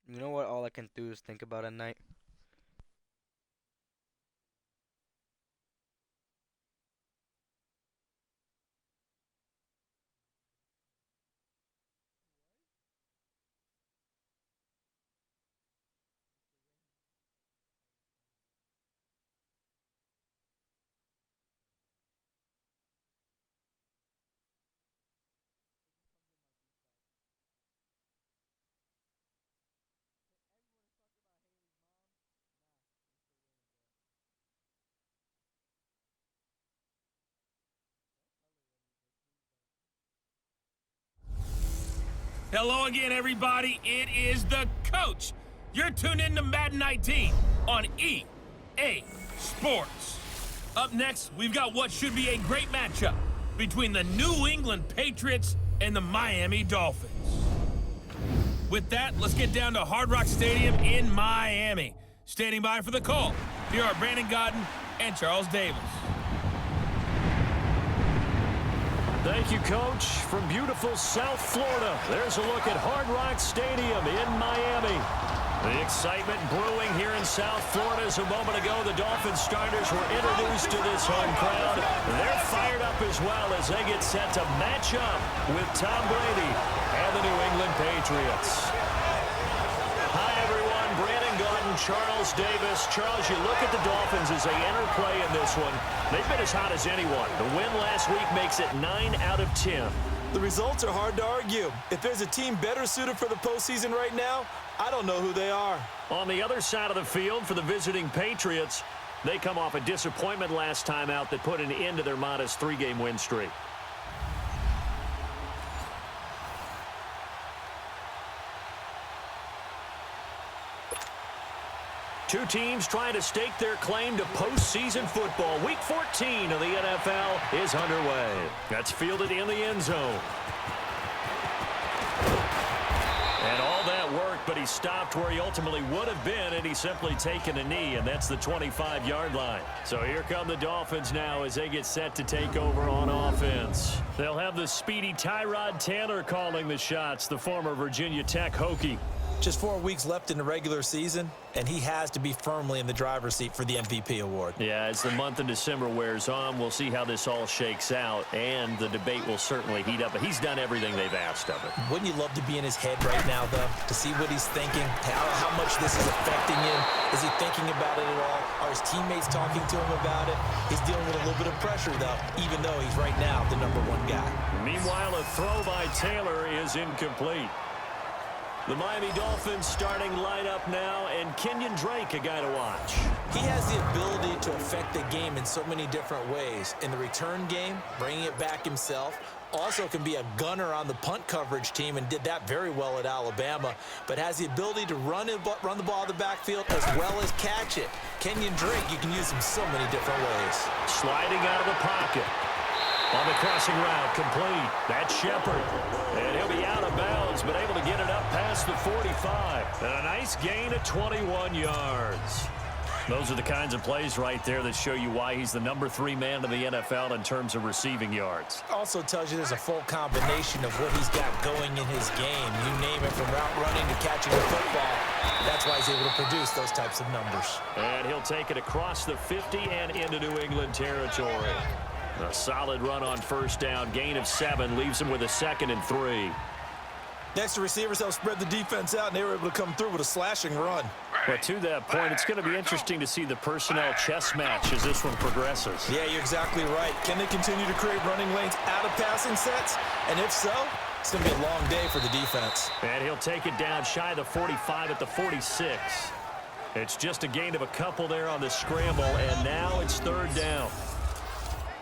You know what all I can do is think about at night? Hello again, everybody. It is the coach. You're tuned in to Madden 19 on EA Sports. Up next, we've got what should be a great matchup between the New England Patriots and the Miami Dolphins. With that, let's get down to Hard Rock Stadium in Miami. Standing by for the call, here are Brandon Godden and Charles Davis. Thank you, Coach. From beautiful South Florida, there's a look at Hard Rock Stadium in Miami. The excitement brewing here in South Florida as a moment ago the Dolphins starters were introduced to this home crowd. They're fired up as well as they get set to match up with Tom Brady and the New England Patriots. Hi, everyone. Brandon Godden, Charles Davis. Charles, you look at the Dolphins as they enter play in this one. They've been as hot as anyone. The win last week makes it 9 out of 10. The results are hard to argue. If there's a team better suited for the postseason right now, I don't know who they are. On the other side of the field for the visiting Patriots, they come off a disappointment last time out that put an end to their modest 3-game win streak. Two teams trying to stake their claim to postseason football. Week 14 of the NFL is underway. That's fielded in the end zone. And all that worked, but he stopped where he ultimately would have been, and he's simply taken a knee, and that's the 25-yard line. So here come the Dolphins now as they get set to take over on offense. They'll have the speedy Tyrod Taylor calling the shots, the former Virginia Tech Hokie. Just 4 weeks left in the regular season, and he has to be firmly in the driver's seat for the MVP award. Yeah, as the month of December wears on, we'll see how this all shakes out, and the debate will certainly heat up. But he's done everything they've asked of him. Wouldn't you love to be in his head right now, though, to see what he's thinking, how much this is affecting him? Is he thinking about it at all? Are his teammates talking to him about it? He's dealing with a little bit of pressure, though, even though he's right now the #1 guy. Meanwhile, a throw by Taylor is incomplete. The Miami Dolphins starting lineup now, and Kenyon Drake, a guy to watch. He has the ability to affect the game in so many different ways. In the return game, bringing it back himself. Also can be a gunner on the punt coverage team and did that very well at Alabama, but has the ability to run the ball out of the backfield as well as catch it. Kenyon Drake, you can use him so many different ways. Sliding out of the pocket. On the crossing route, complete. That's Shepard. And he'll be out of bounds, but able to get it up past the 45. And a nice gain of 21 yards. Those are the kinds of plays right there that show you why he's the #3 man in the NFL in terms of receiving yards. Also tells you there's a full combination of what he's got going in his game. You name it, from route running to catching the football. That's why he's able to produce those types of numbers. And he'll take it across the 50 and into New England territory. A solid run on first down. Gain of 7 leaves him with a 2nd and 3. Next to receivers, they'll spread the defense out, and they were able to come through with a slashing run. But to that point, it's going to be interesting to see the personnel chess match as this one progresses. Yeah, you're exactly right. Can they continue to create running lanes out of passing sets? And if so, it's going to be a long day for the defense. And he'll take it down shy of the 45 at the 46. It's just a gain of a couple there on the scramble, and now it's 3rd down.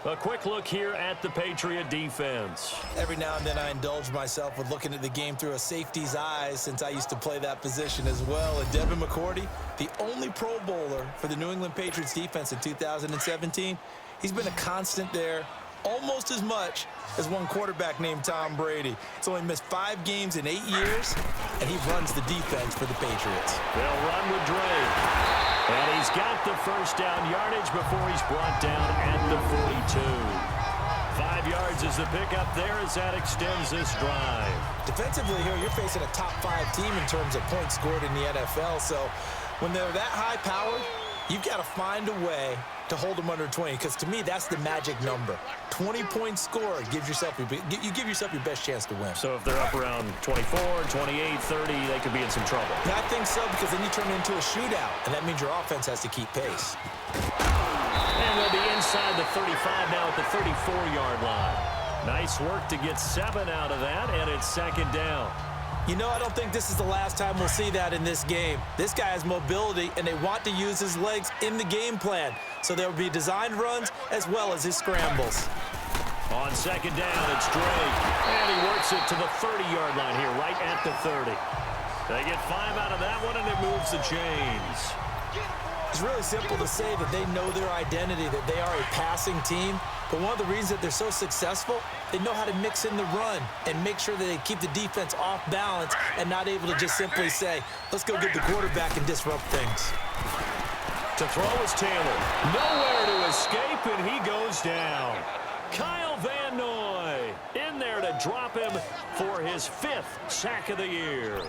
A quick look here at the Patriot defense. Every now and then I indulge myself with looking at the game through a safety's eyes, since I used to play that position as well. And Devin McCourty, the only Pro Bowler for the New England Patriots defense in 2017, he's been a constant there almost as much as one quarterback named Tom Brady. He's only missed 5 games in 8 years, and he runs the defense for the Patriots. They'll run with Drake. And he's got the first down yardage before he's brought down at the 42. 5 yards is the pickup there as that extends this drive. Defensively here, you're facing a top-5 team in terms of points scored in the NFL. So when they're that high-powered, you've got to find a way to hold them under 20, because to me, that's the magic number. 20 points scored gives yourself you give yourself your best chance to win. So if they're up around 24, 28, 30, they could be in some trouble. And I think so, because then you turn it into a shootout, and that means your offense has to keep pace. And they'll be inside the 35 now at the 34-yard line. Nice work to get 7 out of that, and it's second down. You know, I don't think this is the last time we'll see that in this game. This guy has mobility, and they want to use his legs in the game plan. So there will be designed runs as well as his scrambles. On second down, it's Drake. And he works it to the 30-yard line here, right at the 30. They get 5 out of that one, and it moves the chains. It's really simple to say that they know their identity, that they are a passing team. But one of the reasons that they're so successful, they know how to mix in the run and make sure that they keep the defense off balance and not able to just simply say, let's go get the quarterback and disrupt things. To throw is Taylor. Nowhere to escape, and he goes down. Kyle Van Noy in there to drop him for his 5th sack of the year.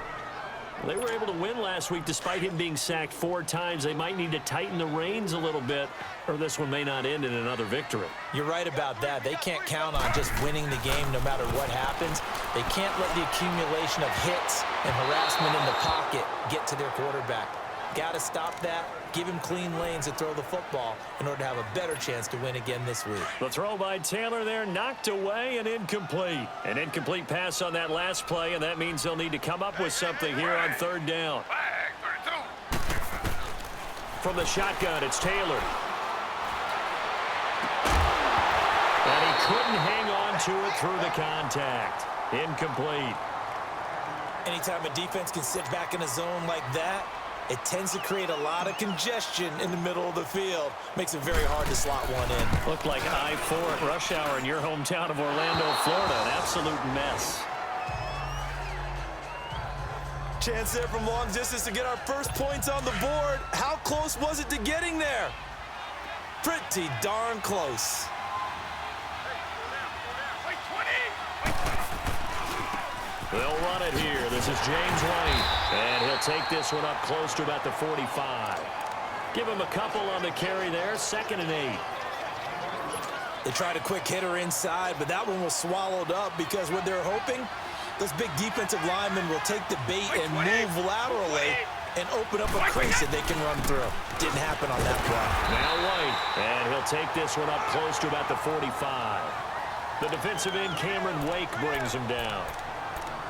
They were able to win last week despite him being sacked 4 times. They might need to tighten the reins a little bit, or this one may not end in another victory. You're right about that. They can't count on just winning the game no matter what happens. They can't let the accumulation of hits and harassment in the pocket get to their quarterback. Got to stop that, give him clean lanes to throw the football in order to have a better chance to win again this week. The throw by Taylor there, knocked away and incomplete. An incomplete pass on that last play, and that means they'll need to come up with something here on 3rd down. From the shotgun, it's Taylor. And he couldn't hang on to it through the contact. Incomplete. Anytime a defense can sit back in a zone like that, it tends to create a lot of congestion in the middle of the field. Makes it very hard to slot one in. Looked like I-4 at rush hour in your hometown of Orlando, Florida. An absolute mess. Chance there from long distance to get our first points on the board. How close was it to getting there? Pretty darn close. They'll run it here. This is James White. And he'll take this one up close to about the 45. Give him a couple on the carry there. 2nd and 8. They tried a quick hitter inside, but that one was swallowed up because what they're hoping, those big defensive linemen will take the bait and move laterally and open up a crease that they can run through. Didn't happen on that play. Now White. And he'll take this one up close to about the 45. The defensive end, Cameron Wake, brings him down.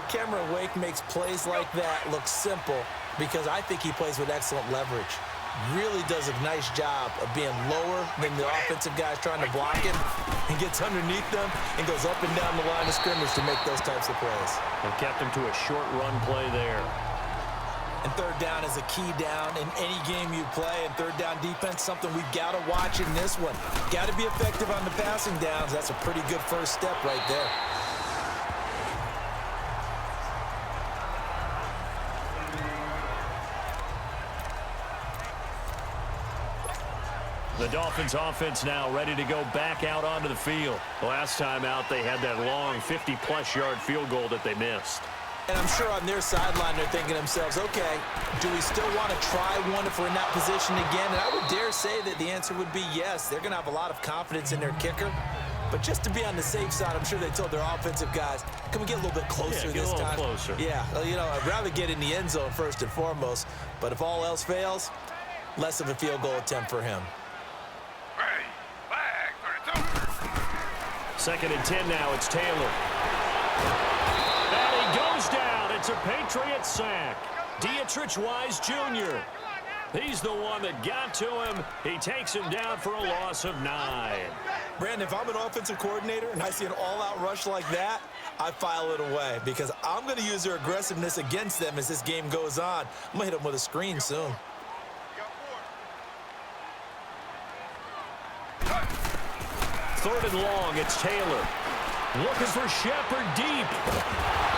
Cameron Wake makes plays like that look simple because I think he plays with excellent leverage. Really does a nice job of being lower than the offensive guys trying to block him and gets underneath them and goes up and down the line of scrimmage to make those types of plays. And kept him to a short run play there. And 3rd down is a key down in any game you play. And 3rd down defense, something we've got to watch in this one. Got to be effective on the passing downs. That's a pretty good first step right there. The Dolphins offense now ready to go back out onto the field. Last time out, they had that long 50-plus yard field goal that they missed. And I'm sure on their sideline, they're thinking to themselves, okay, do we still want to try one if we're in that position again? And I would dare say that the answer would be yes. They're going to have a lot of confidence in their kicker. But just to be on the safe side, I'm sure they told their offensive guys, can we get a little bit closer this time? Closer. Yeah, well, you know, I'd rather get in the end zone first and foremost. But if all else fails, less of a field goal attempt for him. 2nd and 10 now. It's Taylor. And he goes down. It's a Patriots sack. Dietrich Wise Jr. He's the one that got to him. He takes him down for a loss of 9. Brandon, if I'm an offensive coordinator and I see an all-out rush like that, I file it away because I'm going to use their aggressiveness against them as this game goes on. I'm going to hit them with a screen soon. Third and long, it's Taylor. Looking for Shepard deep.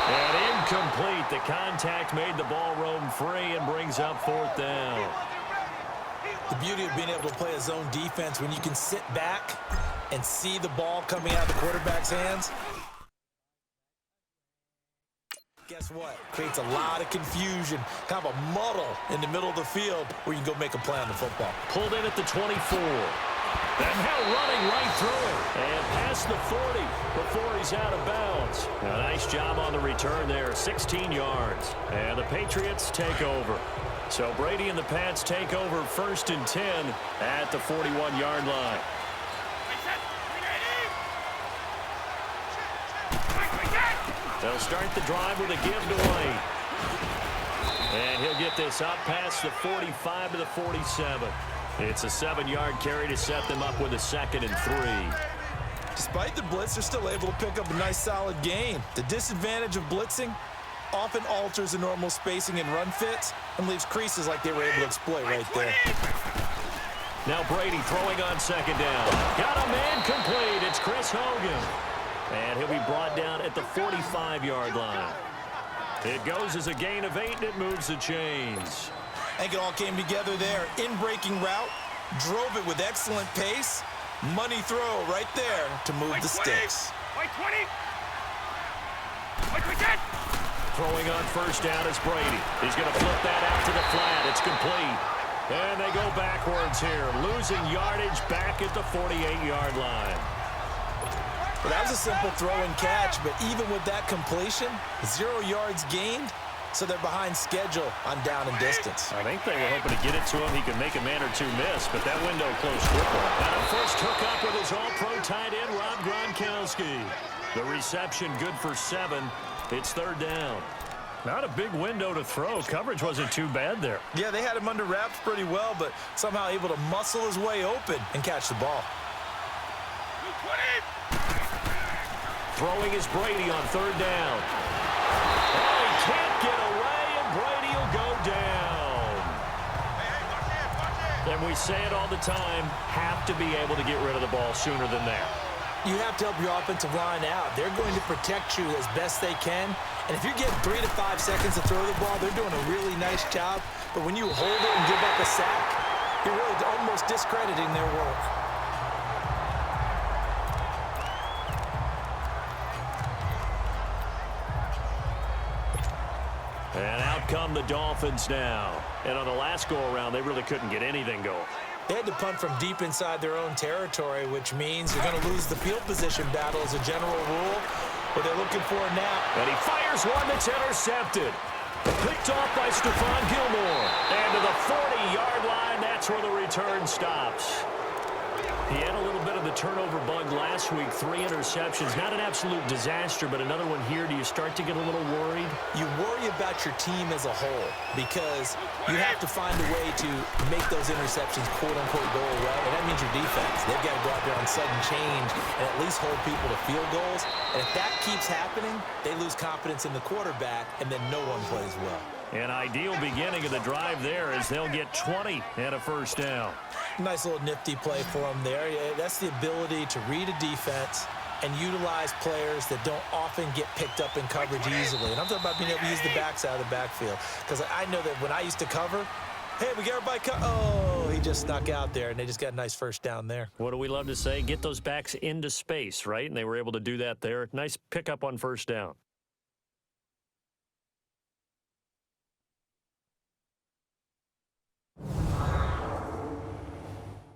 And incomplete. The contact made the ball roam free and brings up 4th down. The beauty of being able to play a zone defense when you can sit back and see the ball coming out of the quarterback's hands, guess what? Creates a lot of confusion, kind of a muddle in the middle of the field where you can go make a play on the football. Pulled in at the 24. And now running right through it. And past the 40 before he's out of bounds. A nice job on the return there, 16 yards. And the Patriots take over. So Brady and the Pats take over 1st and 10 at the 41-yard line. They'll start the drive with a give to White. And he'll get this up past the 45 to the 47. It's a 7-yard carry to set them up with a 2nd and 3. Despite the blitz, they're still able to pick up a nice solid gain. The disadvantage of blitzing often alters the normal spacing and run fits and leaves creases like they were able to exploit right there. Now Brady throwing on 2nd down. Got a man complete. It's Chris Hogan. And he'll be brought down at the 45-yard line. It goes as a gain of 8, and it moves the chains. I think it all came together there. In-breaking route, drove it with excellent pace. Money throw right there to move the sticks. Throwing on 1st down is Brady. He's going to flip that out to the flat. It's complete. And they go backwards here, losing yardage back at the 48-yard line. Well, that was a simple throw and catch, but even with that completion, 0 yards gained, so they're behind schedule on down and distance. I think they were hoping to get it to him. He could make a man or two miss, but that window closed quickly. And a first hookup with his all-pro tight end, Rob Gronkowski. The reception good for 7. It's 3rd down. Not a big window to throw. Coverage wasn't too bad there. Yeah, they had him under wraps pretty well, but somehow able to muscle his way open and catch the ball. Throwing is Brady on 3rd down. Oh, he can't get away, and Brady will go down. And we say it all the time, have to be able to get rid of the ball sooner than that. You have to help your offensive line out. They're going to protect you as best they can. And if you're getting 3 to 5 seconds to throw the ball, they're doing a really nice job. But when you hold it and give up a sack, you're really almost discrediting their work. And out come the Dolphins now. And on the last go-around, they really couldn't get anything going. They had to punt from deep inside their own territory, which means you're going to lose the field position battle as a general rule, but they're looking for it now. And he fires one that's intercepted. Picked off by Stephon Gilmore. And to the 40-yard line, that's where the return stops. He had a little bit of the turnover bug last week, 3 interceptions. Not an absolute disaster, but another one here. Do you start to get a little worried? You worry about your team as a whole because you have to find a way to make those interceptions, quote-unquote, go away, and that means your defense. They've got to go out there on sudden change and at least hold people to field goals. And if that keeps happening, they lose confidence in the quarterback, and then no one plays well. An ideal beginning of the drive there as they'll get 20 and a 1st down. Nice little nifty play for them there. That's the ability to read a defense and utilize players that don't often get picked up in coverage easily. And I'm talking about being able to use the backside of the backfield. Because I know that when I used to cover, hey, we got everybody oh, he just snuck out there, and they just got a nice 1st down there. What do we love to say? Get those backs into space, right? And they were able to do that there. Nice pickup on 1st down.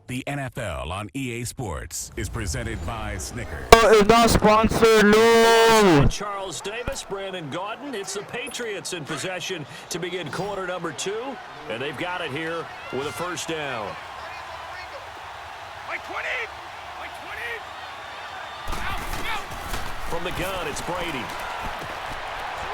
The NFL on EA Sports is presented by Snickers. Is not sponsored, no! Charles Davis, Brandon Gaudin. It's the Patriots in possession to begin quarter number 2, and they've got it here with a 1st down. From the gun, it's Brady.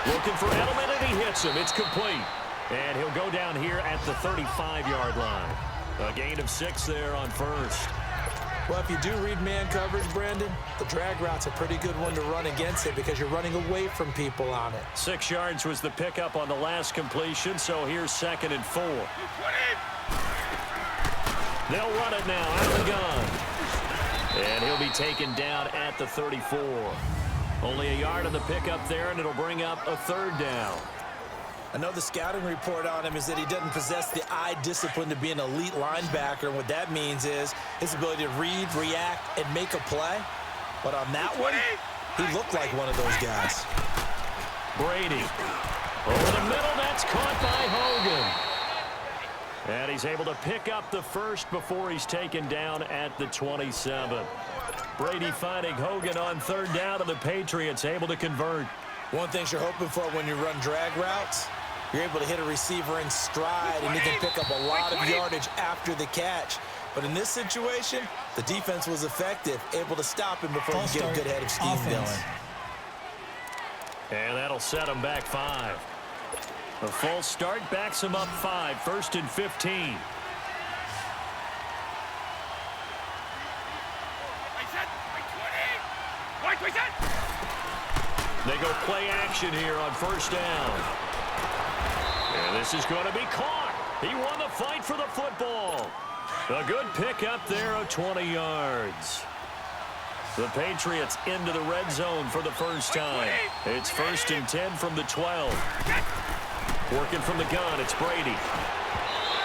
Looking for Edelman, and he hits him. It's complete. And he'll go down here at the 35-yard line. A gain of 6 there on 1st. Well, if you do read man coverage, Brandon, the drag route's a pretty good one to run against it because you're running away from people on it. 6 yards was the pickup on the last completion, so here's 2nd and 4. They'll run it now out of the gun. And he'll be taken down at the 34. Only a yard on the pickup there, and it'll bring up a 3rd down. I know the scouting report on him is that he doesn't possess the eye discipline to be an elite linebacker. And what that means is his ability to read, react, and make a play. But on that one, he looked like one of those guys. Brady. Over the middle, that's caught by Hogan. And he's able to pick up the first before he's taken down at the 27. Brady finding Hogan on third down, and the Patriots able to convert. One thing you're hoping for when you run drag routes, you're able to hit a receiver in stride, and he can pick up a lot of yardage after the catch. But in this situation, the defense was effective, able to stop him before he get a good head of steam going. And that'll set him back 5. A full start backs him up 5, 1st and 15. They go play action here on first down. And this is going to be caught. He won the fight for the football. A good pickup there of 20 yards. The Patriots into the red zone for the first time. It's 1st and 10 from the 12. Working from the gun, it's Brady.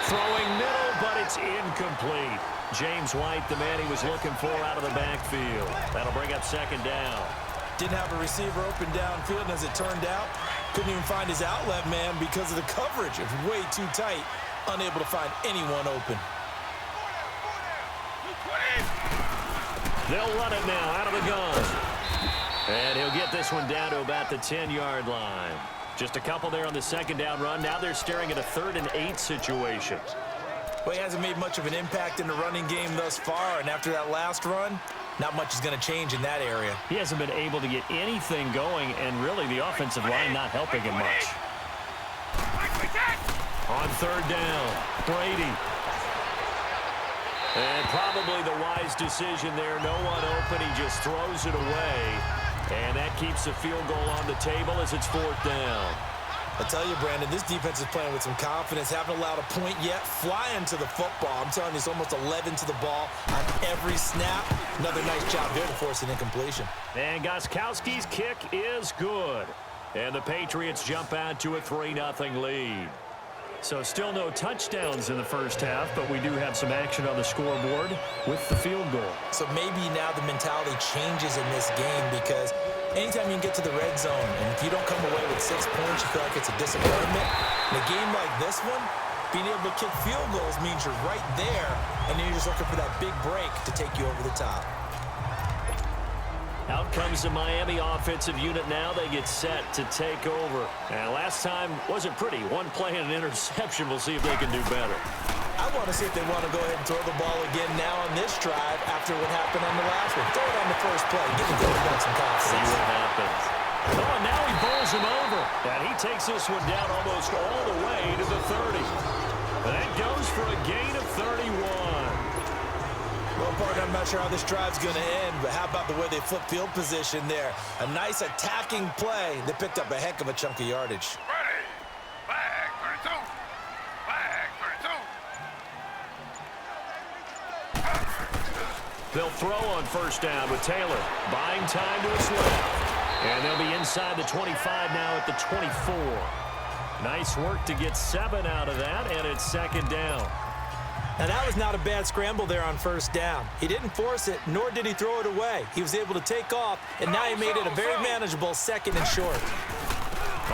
Throwing middle, but it's incomplete. James White, the man he was looking for out of the backfield. That'll bring up 2nd down. Didn't have a receiver open downfield, and as it turned out, couldn't even find his outlet man because of the coverage. It was way too tight, unable to find anyone open. They'll run it now out of the gun. And he'll get this one down to about the 10-yard line. Just a couple there on the 2nd down run. Now they're staring at a 3rd and 8 situation. Well, he hasn't made much of an impact in the running game thus far, and after that last run, not much is going to change in that area. He hasn't been able to get anything going, and really the offensive line not helping him much. On 3rd down, Brady. And probably the wise decision there. No one open. He just throws it away. And that keeps the field goal on the table as it's 4th down. I tell you, Brandon, this defense is playing with some confidence. Haven't allowed a point yet. Flying to the football. I'm telling you, it's almost 11 to the ball on every snap. Another nice job there to force an incompletion. And Gostkowski's kick is good. And the Patriots jump out to a 3-0 lead. So still no touchdowns in the first half, but we do have some action on the scoreboard with the field goal. So maybe now the mentality changes in this game, because anytime you can get to the red zone, and if you don't come away with 6 points, you feel like it's a disappointment. In a game like this one, being able to kick field goals means you're right there, and then you're just looking for that big break to take you over the top. Out comes the Miami offensive unit now. They get set to take over. And last time wasn't pretty. One play and an interception. We'll see if they can do better. I want to see if they want to go ahead and throw the ball again now on this drive after what happened on the last one. Throw it on the first play. Get the quarterback some confidence. See what happens. Oh, and now he bowls him over. And he takes this one down almost all the way to the 30. And that goes for a gain of 31. Well, partner, I'm not sure how this drive's going to end, but how about the way they flip field position there? A nice attacking play that picked up a heck of a chunk of yardage. Ready. Flag 32. Flag 32. They'll throw on first down with Taylor. Buying time to his left. And they'll be inside the 25 now at the 24. Nice work to get 7 out of that, and it's 2nd down. Now, that was not a bad scramble there on first down. He didn't force it, nor did he throw it away. He was able to take off, and now he made it a very manageable 2nd and short.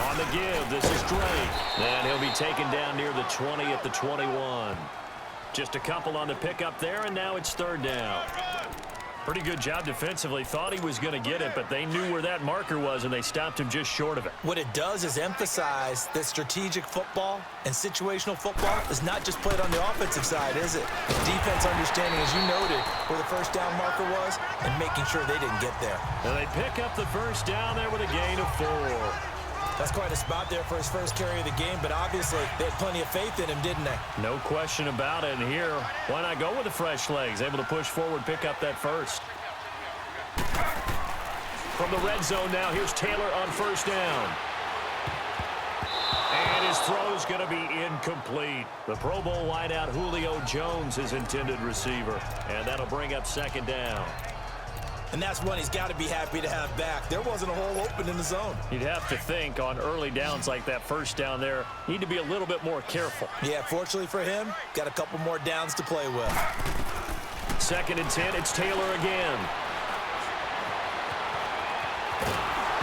On the give, this is Drake. And he'll be taken down near the 20 at the 21. Just a couple on the pickup there, and now it's 3rd down. Pretty good job defensively. Thought he was going to get it, but they knew where that marker was, and they stopped him just short of it. What it does is emphasize that strategic football and situational football is not just played on the offensive side, is it? Defense understanding, as you noted, where the first down marker was and making sure they didn't get there. And they pick up the first down there with a gain of 4. That's quite a spot there for his first carry of the game, but obviously they had plenty of faith in him, didn't they? No question about it. And here, why not go with the fresh legs? Able to push forward, pick up that first. From the red zone now, here's Taylor on first down. And his throw's going to be incomplete. The Pro Bowl wideout Julio Jones, his intended receiver. And that'll bring up 2nd down. And that's one he's got to be happy to have back. There wasn't a hole open in the zone. You'd have to think on early downs like that first down there, need to be a little bit more careful. Yeah, fortunately for him, got a couple more downs to play with. 2nd and 10, it's Taylor again.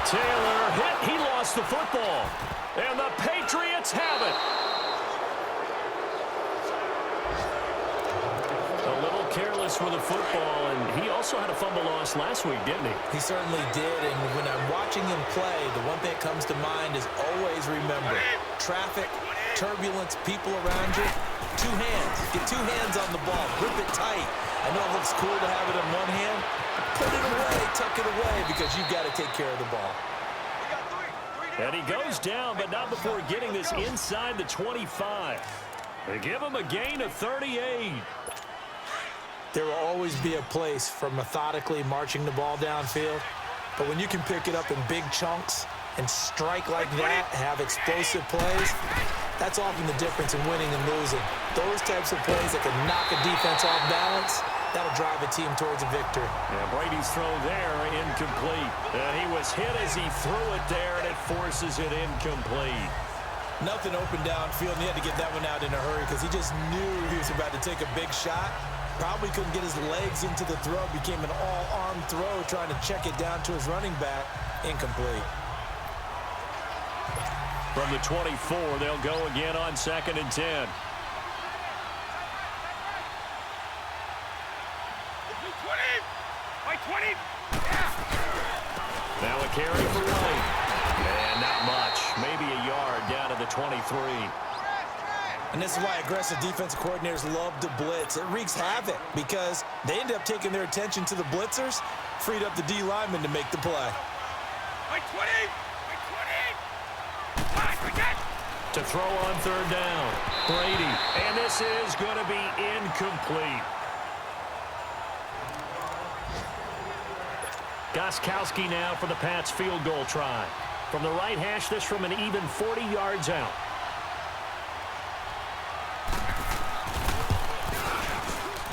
Taylor hit, he lost the football. And the Patriots have it. A little careless with the football, and he also had a fumble loss last week, didn't he? He certainly did, and when I'm watching him play, the one thing that comes to mind is always remember, traffic, turbulence, people around you, 2 hands. Get 2 hands on the ball. Grip it tight. I know it looks cool to have it in one hand. Put it away, tuck it away, because you've got to take care of the ball. And he goes down, but not before getting this inside the 25. They give him a gain of 38. There will always be a place for methodically marching the ball downfield, but when you can pick it up in big chunks and strike like that, have explosive plays, that's often the difference in winning and losing. Those types of plays that can knock a defense off balance, that'll drive a team towards a victory. Yeah, Brady's throw there, incomplete. And he was hit as he threw it there, and it forces it incomplete. Nothing open downfield, and he had to get that one out in a hurry because he just knew he was about to take a big shot. Probably couldn't get his legs into the throw. Became an all-arm throw, trying to check it down to his running back. Incomplete. From the 24, they'll go again on 2nd and 10. 20. Now a carry for White. And not much. Maybe a yard down to the 23. And this is why aggressive defensive coordinators love to blitz. It wreaks havoc because they end up taking their attention to the blitzers, freed up the D lineman to make the play. To throw on 3rd down. Brady. And this is going to be incomplete. Gostkowski now for the Pats field goal try. From the right hash, this from an even 40 yards out.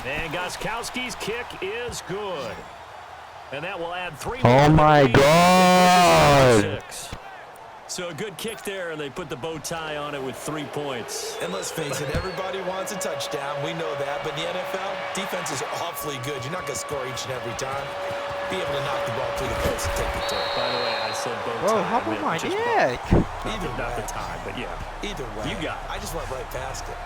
And Gostkowski's kick is good. And that will add 3 more. Oh my God. So a good kick there, and they put the bow tie on it with 3 points. And let's face it, everybody wants a touchdown. We know that. But in the NFL, defenses are awfully good. You're not going to score each and every time. Be able to knock the ball through the post and take the turn. By the way, I said bow tie. Whoa, how about my dick? Not the tie, but yeah. Either way. You got it. I just went right past it.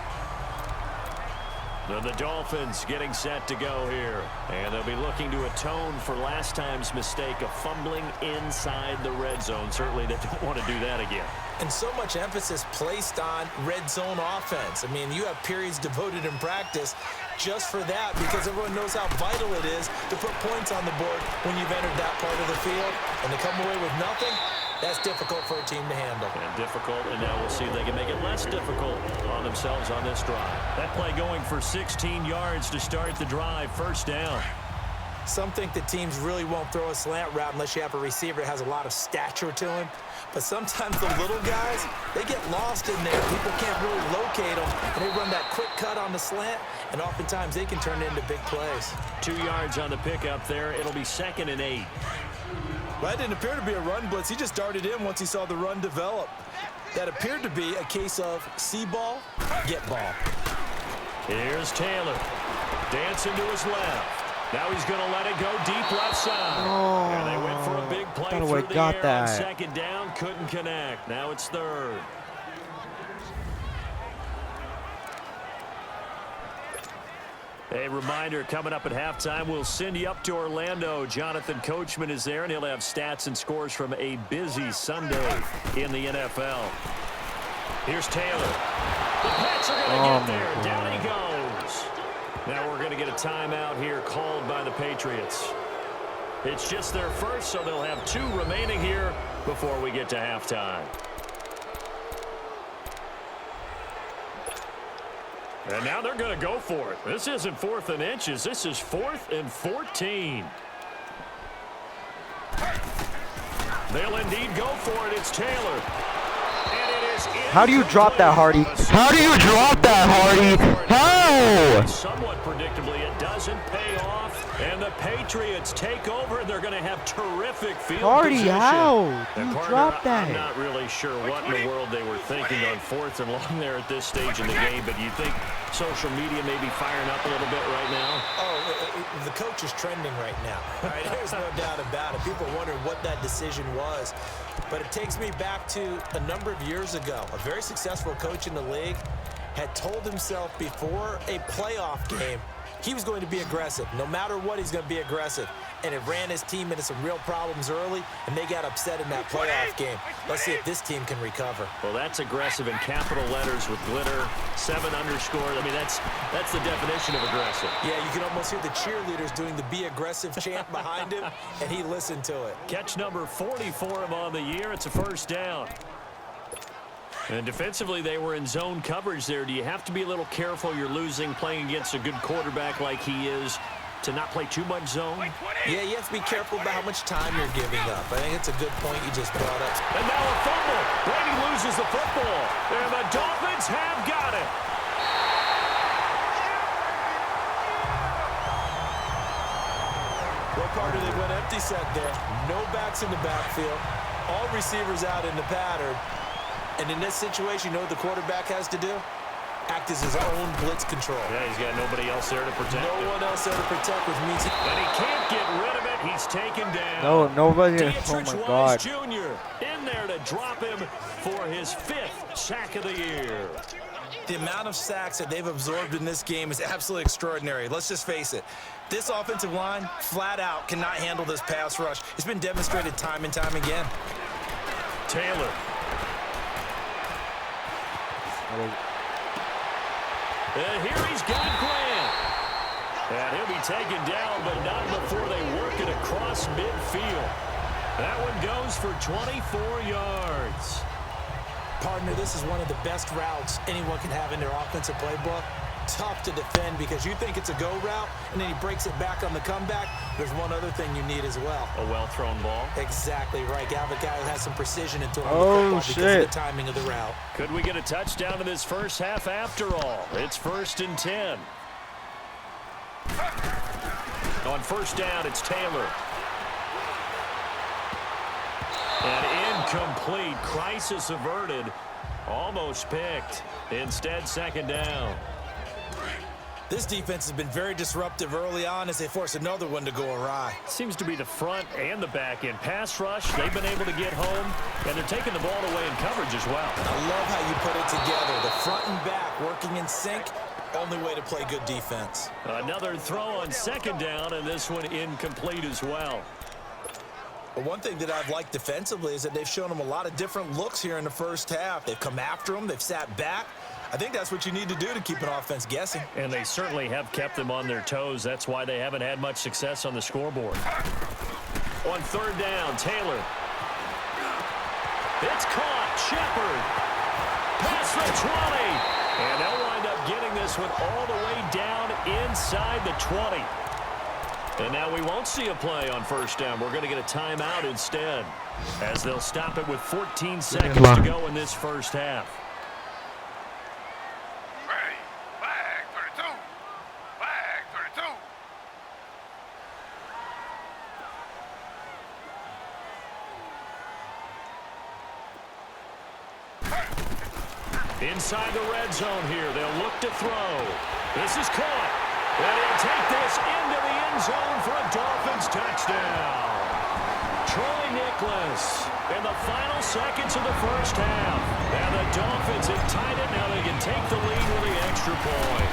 The Dolphins getting set to go here. And they'll be looking to atone for last time's mistake of fumbling inside the red zone. Certainly they don't want to do that again. And so much emphasis placed on red zone offense. I mean, you have periods devoted in practice just for that because everyone knows how vital it is to put points on the board when you've entered that part of the field. And to come away with nothing, that's difficult for a team to handle. And difficult, and now we'll see if they can make it less difficult on themselves on this drive. That play going for 16 yards to start the drive, 1st down. Some think that teams really won't throw a slant route unless you have a receiver that has a lot of stature to him. But sometimes the little guys, they get lost in there. People can't really locate them, and they run that quick cut on the slant, and oftentimes they can turn it into big plays. 2 yards on the pickup there. It'll be 2nd and 8. Well, that didn't appear to be a run blitz. He just darted in once he saw the run develop. That appeared to be a case of see ball, get ball. Here's Taylor. Dancing to his left. Now he's going to let it go deep left side. Oh, and they went for a big play thought I through the got air that. on 2nd down. Couldn't connect. Now it's 3rd. A reminder, coming up at halftime, we'll send you up to Orlando. Jonathan Coachman is there, and he'll have stats and scores from a busy Sunday in the NFL. Here's Taylor. The Pats are going to get there. Down he goes. Now we're going to get a timeout here called by the Patriots. It's just their first, so they'll have 2 remaining here before we get to halftime. And now they're going to go for it. This isn't 4th and inches. This is 4th and 14. They'll indeed go for it. It's Taylor. And it is How do you drop that, Hardy? How do you drop that, Hardy? How? Somewhat predictably, it doesn't pay off. And the Patriots take over, and they're going to have terrific field Hardy, position. how? And You partner, dropped that. I'm not really sure what in the world they were thinking on 4th and long there at this stage in the game, but you think social media may be firing up a little bit right now? Oh, the coach is trending right now. All right, there's no doubt about it. People wonder what that decision was. But it takes me back to a number of years ago. A very successful coach in the league had told himself before a playoff game he was going to be aggressive. No matter what, he's going to be aggressive. And it ran his team into some real problems early, and they got upset in that playoff game. Let's see if this team can recover. Well, that's aggressive in capital letters with glitter, 7 underscore. I mean, that's the definition of aggressive. Yeah, you can almost hear the cheerleaders doing the "Be Aggressive" chant behind him, and he listened to it. Catch number 40 for him on the year. It's a first down. And defensively, they were in zone coverage there. Do you have to be a little careful? You're losing playing against a good quarterback like he is to not play too much zone? Yeah, you have to be careful about how much time you're giving up. I think it's a good point you just brought up. And now a fumble. Brady loses the football. And the Dolphins have got it. Well, Carter, they went empty set there. No backs in the backfield. All receivers out in the pattern. And in this situation, you know what the quarterback has to do? Act as his own blitz control. Yeah, he's got nobody else there to protect him. No one else there to protect, which means And he can't get rid of it. He's taken down. No, nobody. Oh Dietrich my Wise God. Jr. in there to drop him for his 5th sack of the year. the amount of sacks that they've absorbed in this game is absolutely extraordinary. Let's just face it. This offensive line, flat out, cannot handle this pass rush. It's been demonstrated time and time again. Taylor. And here he's got Grant. And he'll be taken down, but not before they work it across midfield. That one goes for 24 yards. Partner, this is one of the best routes anyone can have in their offensive playbook. Tough to defend because you think it's a go route, and then he breaks it back on the comeback. There's one other thing you need as well. A well-thrown ball. Exactly right. You have a guy who has some precision into Oh, because of the timing of the route. Could we get a touchdown in this first half after all? It's 1st and 10. On first down, it's Taylor. And incomplete. Crisis averted. Almost picked. Instead, 2nd down. This defense has been very disruptive early on as they force another one to go awry. Seems to be the front and the back end. Pass rush, they've been able to get home, and they're taking the ball away in coverage as well. I love how you put it together. The front and back working in sync. Only way to play good defense. Another throw on 2nd down, and this one incomplete as well. But one thing that I've liked defensively is that they've shown them a lot of different looks here in the first half. They've come after them. They've sat back. I think that's what you need to do to keep an offense guessing. And they certainly have kept them on their toes. That's why they haven't had much success on the scoreboard. On 3rd down, Taylor. It's caught. Shepard. Past the 20. And they'll wind up getting this one all the way down inside the 20. And now we won't see a play on 1st down. We're going to get a timeout instead, as they'll stop it with 14 seconds to go in this first half. Ready. Flag 32. Flag 32. Inside the red zone here. They'll look to throw. This is caught. And he'll take this into the end zone for a Dolphins touchdown. Troy Nicholas in the final seconds of the first half. And the Dolphins have tied it. Now they can take the lead with the extra point.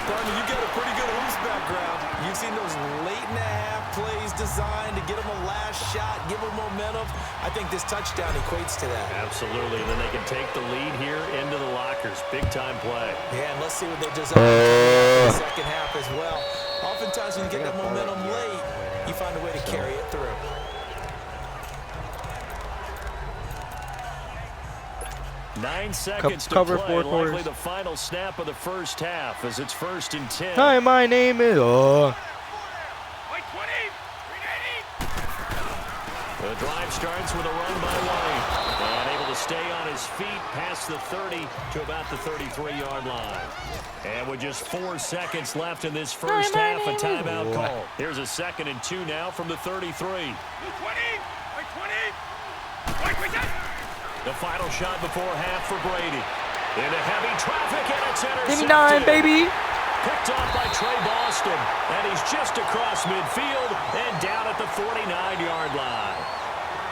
Barney, you got a pretty good hoops background. You've seen those late-in-the-half plays designed to get them a last shot, give them momentum. I think this touchdown equates to that. Absolutely. And then they can take the lead here into the lockers. Big-time play. Yeah, and let's see what they design in the second half as well. Oftentimes when you get that momentum late, you find a way to carry it through. Nine seconds to cover play, 4 quarters. likely the final snap of the first half as it's 1st and 10. Hi, my name is. White 20. Green 80. The drive starts with a run by White. And able to stay on his feet past the 30 to about the 33-yard line. And And with just 4 seconds left in this first half, a timeout call. Here's a 2nd and 2 now from the 33. 20, The final shot before half for Brady. Into heavy traffic, and it's intercepted. Give me 9, baby. Picked off by Trey Boston, and he's just across midfield and down at the 49-yard line.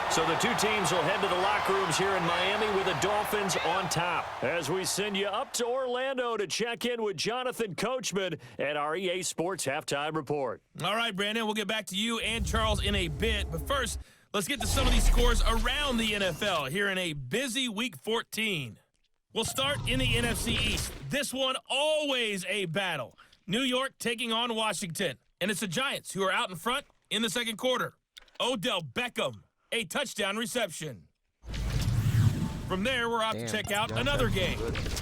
So the two teams will head to the locker rooms here in Miami with the Dolphins on top. As we send you up to Orlando to check in with Jonathan Coachman at our EA Sports Halftime Report. All right, Brandon, we'll get back to you and Charles in a bit. But first, let's get to some of these scores around the NFL here in a busy Week 14. We'll start in the NFC East. This one always a battle. New York taking on Washington. And it's the Giants who are out in front in the second quarter. Odell Beckham, a touchdown reception. From there, we're off to check out another game.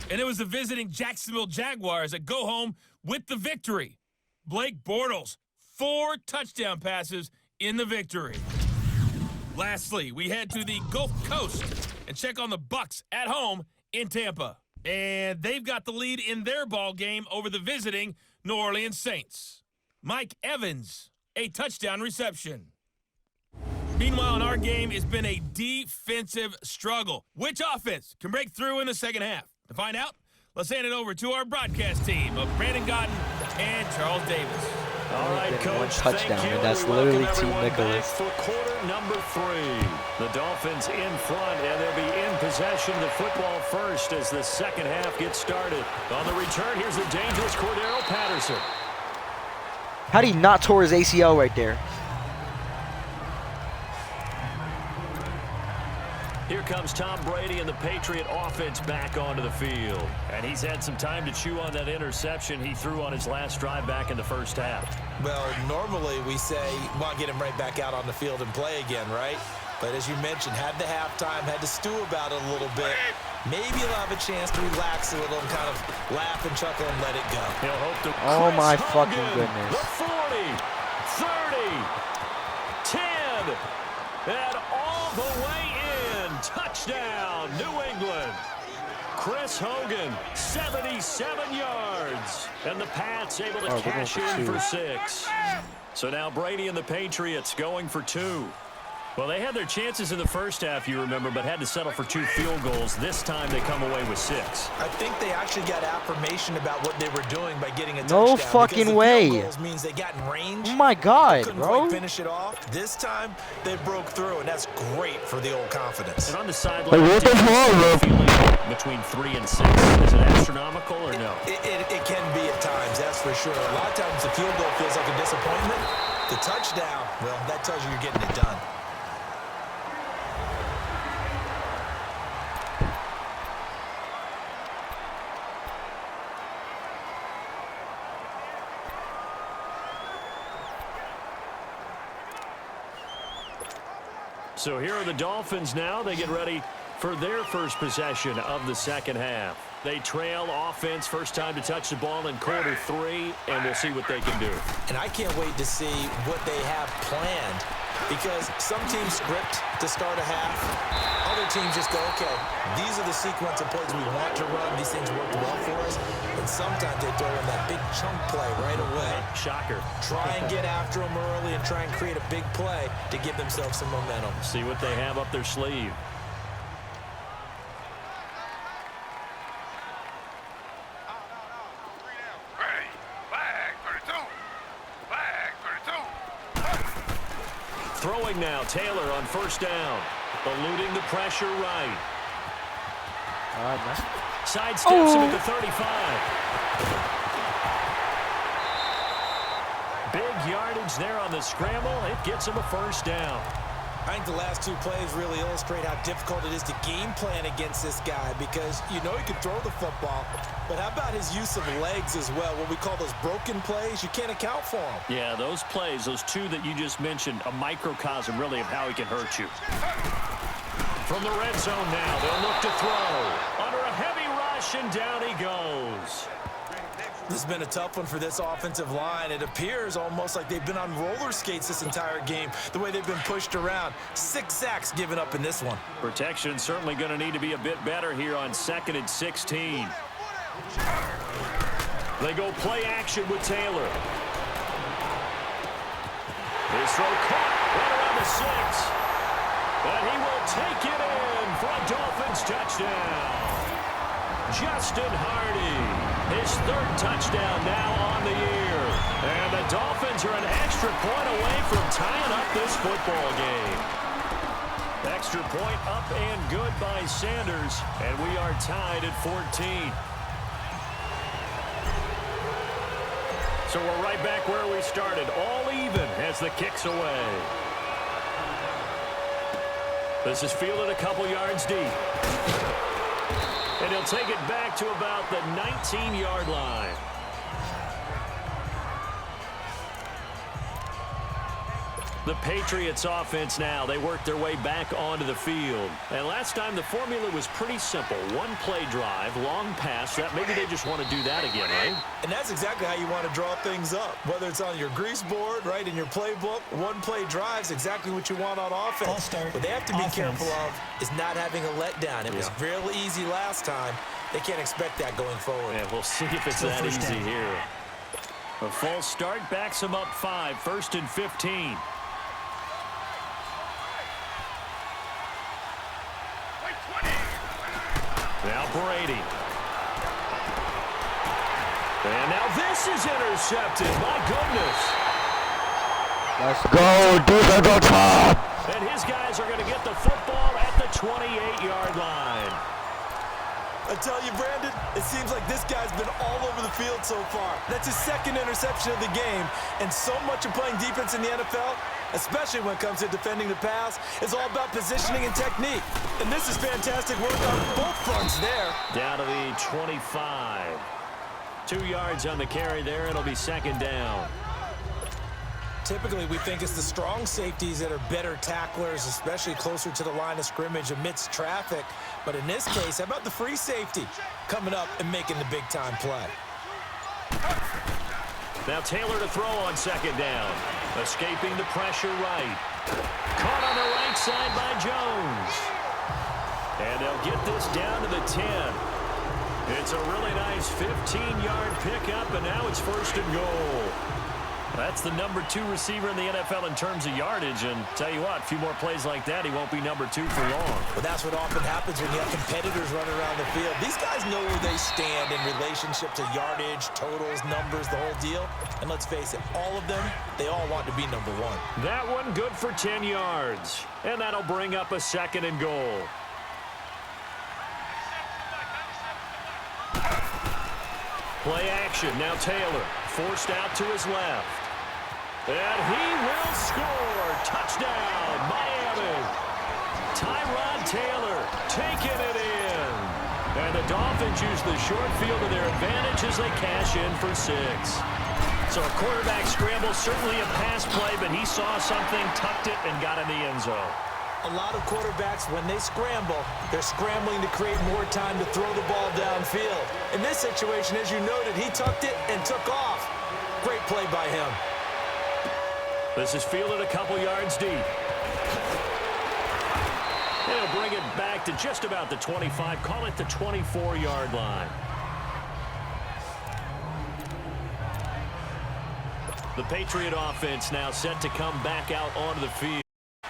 And it was the visiting Jacksonville Jaguars that go home with the victory. Blake Bortles, 4 touchdown passes in the victory. Lastly, we head to the Gulf Coast and check on the Bucs at home in Tampa. And they've got the lead in their ball game over the visiting New Orleans Saints. Mike Evans, a touchdown reception. Meanwhile, in our game, it's been a defensive struggle. Which offense can break through in the second half? To find out, let's hand it over to our broadcast team of Brandon Godden and Charles Davis. All right, Coach, one touchdown, thank you. and that's We literally welcome Team everyone back Nicholas. for quarter number 3. The Dolphins in front, and they'll be in possession of the football first as the second half gets started. On the return, here's the dangerous Cordero Patterson. How do you not tore his ACL right there? Here comes Tom Brady and the Patriot offense back onto the field. And he's had some time to chew on that interception he threw on his last drive back in the first half. Well, normally we say, well, get him right back out on the field and play again, right? But as you mentioned, had the halftime, had to stew about it a little bit. Maybe he'll have a chance to relax a little and kind of laugh and chuckle and let it go. He'll hope to. Oh Chris my Hogan, fucking goodness. The 40, 30, 10, and all the way in. Touchdown, New England. Chris Hogan, 77 yards. And the Pats able to cash in for 6. So now Brady and the Patriots going for 2. Well, they had their chances in the first half, you remember, but had to settle for 2 field goals. This time they come away with 6. I think they actually got affirmation about what they were doing by getting a touchdown. No fucking way. Field goals means they got in range. Oh my God, couldn't bro. quite finish it off. This time they broke through, and that's great for the old confidence. And on the sideline, feeling between 3 and 6. Is it astronomical or no? It can be at times, that's for sure. A lot of times the field goal feels like a disappointment. The touchdown, well, that tells you you're getting it done. So here are the Dolphins now. They get ready for their first possession of the second half. They trail offense, first time to touch the ball in quarter 3, and we'll see what they can do. And I can't wait to see what they have planned, because some teams script to start a half. Other teams just go, okay, these are the sequence of plays we want to run. These things worked well for us. And sometimes they throw in that big chunk play right away. Shocker. Try and get after them early and try and create a big play to give themselves some momentum. See what they have up their sleeve. Ready. Flag 32. Flag 32. Throwing now, Taylor on first down. Eluding the pressure right. Sidesteps him at the 35. Big yardage there on the scramble. It gets him a first down. I think the last 2 plays really illustrate how difficult it is to game plan against this guy, because you know he can throw the football, but how about his use of legs as well? What we call those broken plays, you can't account for them. Yeah, those plays, those 2 that you just mentioned, a microcosm really of how he can hurt you. From the red zone now, they'll look to throw. Under a heavy rush, and down he goes. This has been a tough one for this offensive line. It appears almost like they've been on roller skates this entire game, the way they've been pushed around. 6 sacks given up in this one. Protection certainly going to need to be a bit better here on 2nd and 16. They go play action with Taylor. His throw caught right around the 6. And he will take it in for a Dolphins touchdown. Justin Hardy, his 3rd touchdown now on the year. And the Dolphins are an extra point away from tying up this football game. Extra point up and good by Sanders, and we are tied at 14. So we're right back where we started, all even as the kick's away. This is fielded a couple yards deep. And he'll take it back to about the 19-yard line. The Patriots offense now, they work their way back onto the field. And last time the formula was pretty simple. One play drive, long pass. That maybe they just want to do that again, right? And that's exactly how you want to draw things up. Whether it's on your grease board, right, in your playbook, one play drive is exactly what you want on offense. What they have to be careful of is not having a letdown. It was real easy last time. They can't expect that going forward. Yeah, we'll see if it's that easy here. A false start backs him up 5, 1st and 15. Now Brady. And now this is intercepted. My goodness. Let's go, defensive top. And his guys are going to get the football at the 28-yard line. I tell you, Brandon, it seems like this guy's been all over the field so far. That's his 2nd interception of the game. And so much of playing defense in the NFL, especially when it comes to defending the pass, is all about positioning and technique. And this is fantastic work on both fronts there. Down to the 25. 2 yards on the carry there. It'll be 2nd down. Typically, we think it's the strong safeties that are better tacklers, especially closer to the line of scrimmage amidst traffic. But in this case, how about the free safety coming up and making the big-time play? Now Taylor to throw on 2nd down. Escaping the pressure right. Caught on the right side by Jones. And they'll get this down to the 10. It's a really nice 15-yard pickup, and now it's 1st and goal. That's the number 2 receiver in the NFL in terms of yardage, and tell you what, a few more plays like that, he won't be number 2 for long. Well, that's what often happens when you have competitors running around the field. These guys know where they stand in relationship to yardage, totals, numbers, the whole deal. And let's face it, all of them, they all want to be number 1. That one good for 10 yards, and that'll bring up a 2nd and goal. Play action, now Taylor, forced out to his left. And he will score. Touchdown, Miami. Tyrod Taylor taking it in. And the Dolphins use the short field to their advantage as they cash in for 6. So a quarterback scramble, certainly a pass play, but he saw something, tucked it, and got in the end zone. A lot of quarterbacks, when they scramble, they're scrambling to create more time to throw the ball downfield. In this situation, as you noted, he tucked it and took off. Great play by him. This is fielded a couple yards deep. They'll bring it back to just about the 25, call it the 24-yard line. The Patriot offense now set to come back out onto the field.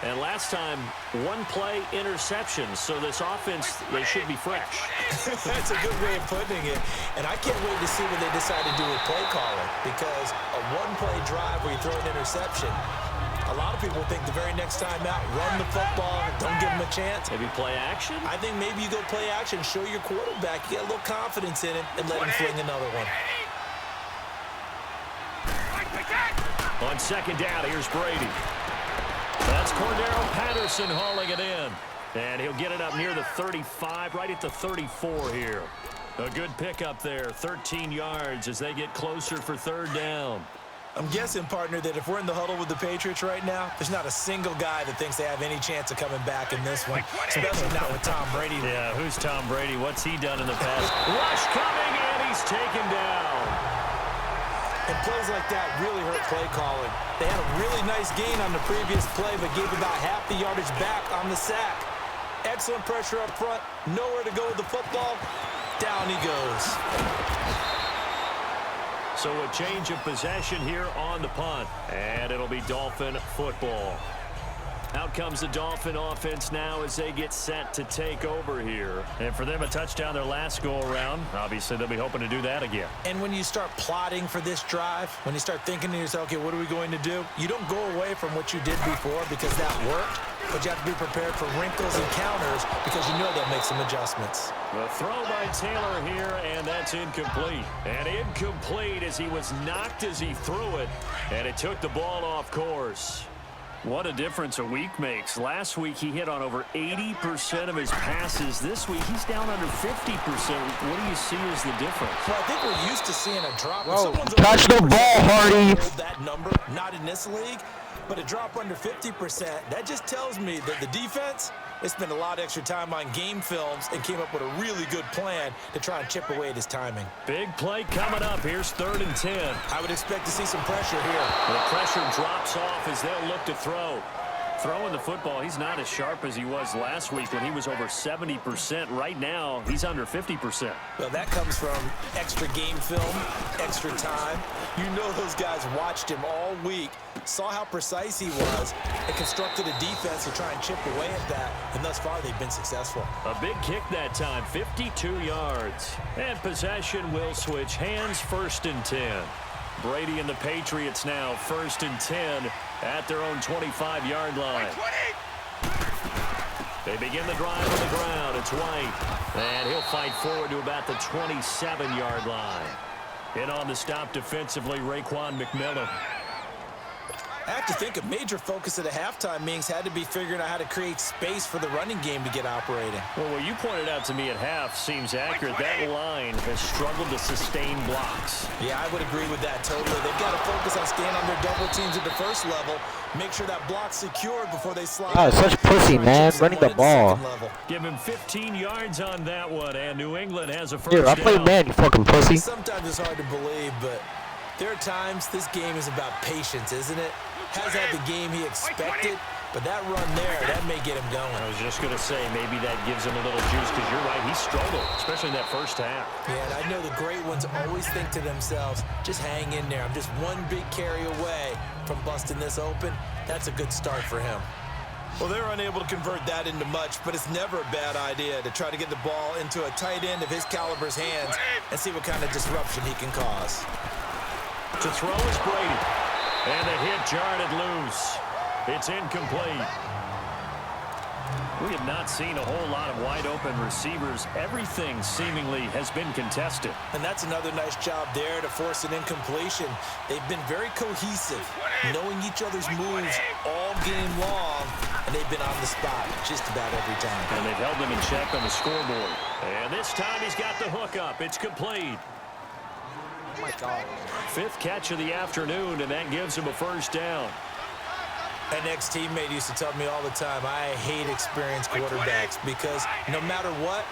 And last time, one play interception, so this offense, they should be fresh. That's a good way of putting it. And I can't wait to see what they decide to do with play calling, because a one-play drive where you throw an interception, a lot of people think the very next time out, run the football, don't give them a chance. Maybe play action? I think maybe you go play action, show your quarterback, you get a little confidence in him, and let him fling another one. On 2nd down, here's Brady. That's Cordero Patterson hauling it in. And he'll get it up near the 35, right at the 34 here. A good pickup there, 13 yards as they get closer for 3rd down. I'm guessing, partner, that if we're in the huddle with the Patriots right now, there's not a single guy that thinks they have any chance of coming back in this one, especially not with Tom Brady. Yeah, who's Tom Brady? What's he done in the past? Rush coming, and he's taken down. And plays like that really hurt play calling. They had a really nice gain on the previous play, but gave about half the yardage back on the sack. Excellent pressure up front. Nowhere to go with the football. Down he goes. So a change of possession here on the punt. And it'll be Dolphin football. Out comes the Dolphin offense now as they get set to take over here. And for them, a touchdown their last go-around. Obviously, they'll be hoping to do that again. And when you start plotting for this drive, when you start thinking to yourself, okay, what are we going to do? You don't go away from what you did before because that worked, but you have to be prepared for wrinkles and counters because you know they'll make some adjustments. The throw by Taylor here, and that's incomplete. And incomplete as he was knocked as he threw it, and it took the ball off course. What a difference a week makes. Last week, he hit on over 80% of his passes. This week, he's down under 50%. What do you see as the difference? Well, I think we're used to seeing a drop. Whoa, touch the ball, Hardy. That number, not in this league, but a drop under 50%. That just tells me that the defense, they spent a lot of extra time on game films and came up with a really good plan to try and chip away at his timing. Big play coming up. Here's 3rd and 10. I would expect to see some pressure here. The pressure drops off as they'll look to throw. Throwing the football, he's not as sharp as he was last week when he was over 70%. Right now, he's under 50%. Well, that comes from extra game film, extra time. You know those guys watched him all week, saw how precise he was, and constructed a defense to try and chip away at that, and thus far they've been successful. A big kick that time, 52 yards. And possession will switch hands, 1st and 10. Brady and the Patriots now 1st and 10 at their own 25-yard line. They begin the drive on the ground. It's White. And he'll fight forward to about the 27-yard line. In on the stop defensively, Raekwon McMillan. I have to think a major focus of the halftime meetings had to be figuring out how to create space for the running game to get operating. Well, what you pointed out to me at half seems accurate. That line has struggled to sustain blocks. Yeah, I would agree with that totally. They've got to focus on staying on their double teams at the first level, make sure that block's secured before they slide. Oh, such pussy, man, running the ball. Give him 15 yards on that one, and New England has a 1st Dude, I play down. Madden, you fucking pussy. Sometimes it's hard to believe, but there are times this game is about patience, isn't it? Has had the game he expected, but that run there, that may get him going. I was just going to say, maybe that gives him a little juice, because you're right, he struggled, especially in that first half. Yeah, and I know the great ones always think to themselves, just hang in there. I'm just one big carry away from busting this open. That's a good start for him. Well, they're unable to convert that into much, but it's never a bad idea to try to get the ball into a tight end of his caliber's hands and see what kind of disruption he can cause. To throw is Brady. And the hit jarred it loose. It's incomplete. We have not seen a whole lot of wide-open receivers. Everything seemingly has been contested. And that's another nice job there to force an incompletion. They've been very cohesive, knowing each other's moves all game long, and they've been on the spot just about every time. And they've held them in check on the scoreboard. And this time he's got the hook up. It's complete. Oh my God. 5th catch of the afternoon, and that gives him a 1st down. An ex-teammate used to tell me all the time, I hate experienced quarterbacks because no matter what,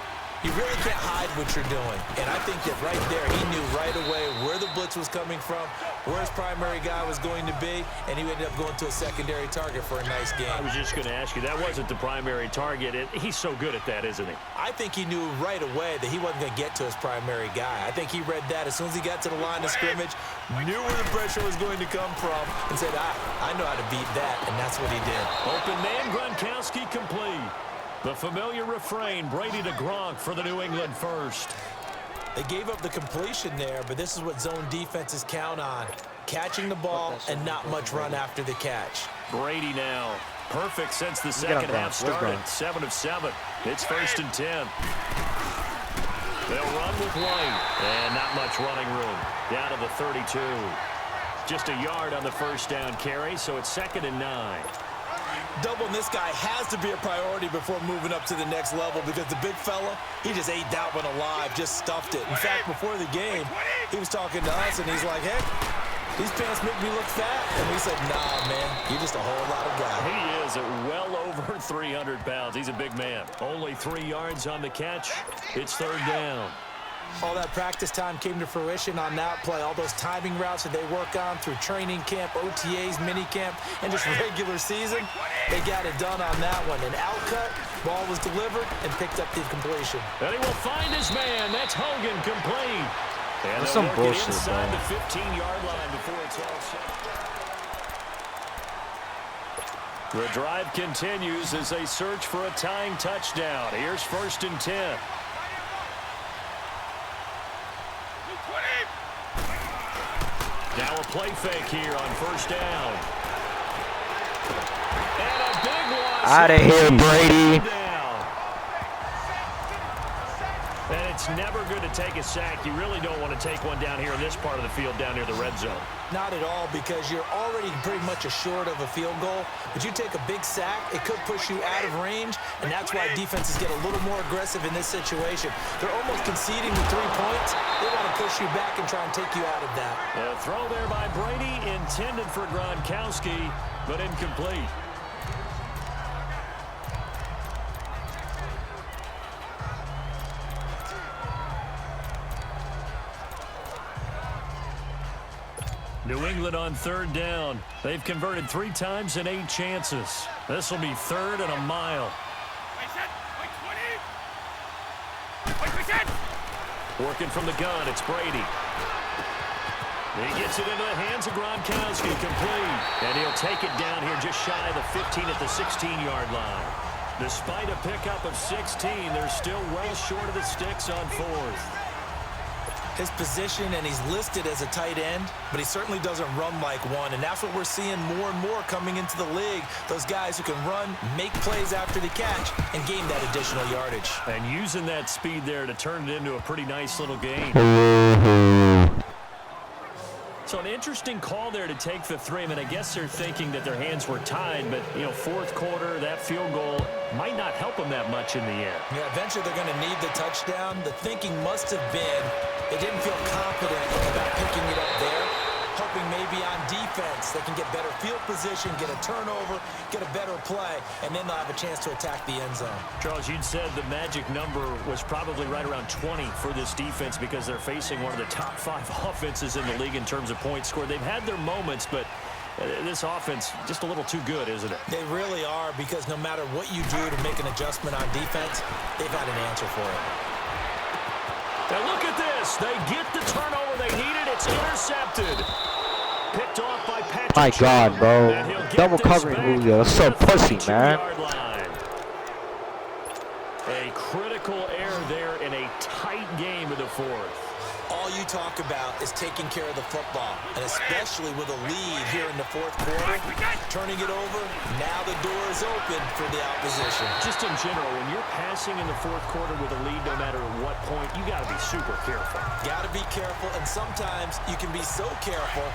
you really can't hide what you're doing. And I think that right there, he knew right away where the blitz was coming from, where his primary guy was going to be, and he ended up going to a secondary target for a nice game. I was just going to ask you, that wasn't the primary target. He's so good at that, isn't he? I think he knew right away that he wasn't going to get to his primary guy. I think he read that as soon as he got to the line of scrimmage, knew where the pressure was going to come from, and said, I know how to beat that, and that's what he did. Open man, Gronkowski complete. The familiar refrain, Brady to Gronk for the New England 1st. They gave up the completion there, but this is what zone defenses count on. Catching the ball and not much run after the catch. Brady now. Perfect since the second half started. 7 of 7. It's 1st and 10. They'll run with White. And not much running room. Down to the 32. Just a yard on the 1st down carry, so it's 2nd and 9. Doubling this guy has to be a priority before moving up to the next level because the big fella, he just ate that one alive, just stuffed it. In fact, before the game, he was talking to us, and he's like, hey, these pants make me look fat. And we said, nah, man, you're just a whole lot of guy. He is at well over 300 pounds. He's a big man. Only 3 yards on the catch. It's 3rd down. All that practice time came to fruition on that play. All those timing routes that they work on through training camp, OTAs, minicamp, and just regular season, they got it done on that one. An outcut, ball was delivered, and picked up the completion. And he will find his man. That's Hogan complete. And That's some bullshit, inside bro. the 15-yard line before it's all set. The drive continues as they search for a tying touchdown. Here's 1st and 10. Now a play fake here on 1st down. And a big one. Out of here, Brady. And it's never good to take a sack. You really don't want to take one down here in this part of the field down near the red zone. Not at all, because you're already pretty much assured of a field goal. But you take a big sack, it could push you out of range, and that's why defenses get a little more aggressive in this situation. They're almost conceding the 3 points. They want to push you back and try and take you out of that. A throw there by Brady, intended for Gronkowski, but incomplete. New England on 3rd down. They've converted 3 times in 8 chances. This will be 3rd and a mile. Working from the gun, it's Brady. He gets it into the hands of Gronkowski, complete. And he'll take it down here just shy of the 15 at the 16-yard line. Despite a pickup of 16, they're still well short of the sticks on 4th. His position, and he's listed as a tight end, but he certainly doesn't run like one, and that's what we're seeing more and more coming into the league. Those guys who can run, make plays after the catch, and gain that additional yardage. And using that speed there to turn it into a pretty nice little gain. So an interesting call there to take the 3. I mean, I guess they're thinking that their hands were tied, but, you know, 4th quarter, that field goal might not help them that much in the end. Yeah, eventually they're going to need the touchdown. The thinking must have been they didn't feel confident about picking it up there, hoping maybe on defense they can get better field position, get a turnover, get a better play, and then they'll have a chance to attack the end zone. Charles, you'd said the magic number was probably right around 20 for this defense because they're facing one of the top 5 offenses in the league in terms of points scored. They've had their moments, but this offense just a little too good, isn't it? They really are, because no matter what you do to make an adjustment on defense, they've had an answer for it. And look at this. They get the turnover they needed. It's intercepted. Picked off by Patriots. My God, bro. Double covering Julio. That's so pussy, man. A critical error there in a tight game in the 4th. All you talk about is taking care of the football, and especially with a lead here in the 4th quarter, turning it over, now the door is open for the opposition. Just in general, when you're passing in the 4th quarter with a lead, no matter at what point, you got to be super careful. Got to be careful, and sometimes you can be so careful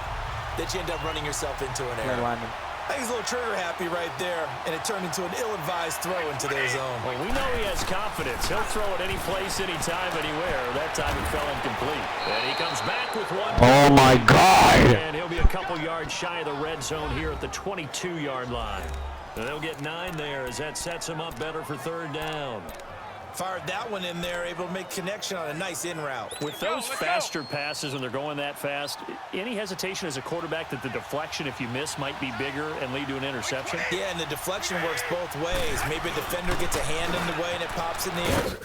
that you end up running yourself into an error. I think he's a little trigger happy right there, and it turned into an ill-advised throw into their zone. Well, we know he has confidence. He'll throw it any place, anytime, anywhere. That time it fell incomplete. And he comes back with one. Oh, my God. And he'll be a couple yards shy of the red zone here at the 22-yard line. And they'll get 9 there as that sets him up better for 3rd down. Fired that one in there, able to make connection on a nice in route. With those faster passes, when they're going that fast, any hesitation as a quarterback that the deflection, if you miss, might be bigger and lead to an interception? Yeah, and the deflection works both ways. Maybe a defender gets a hand in the way and it pops in the air.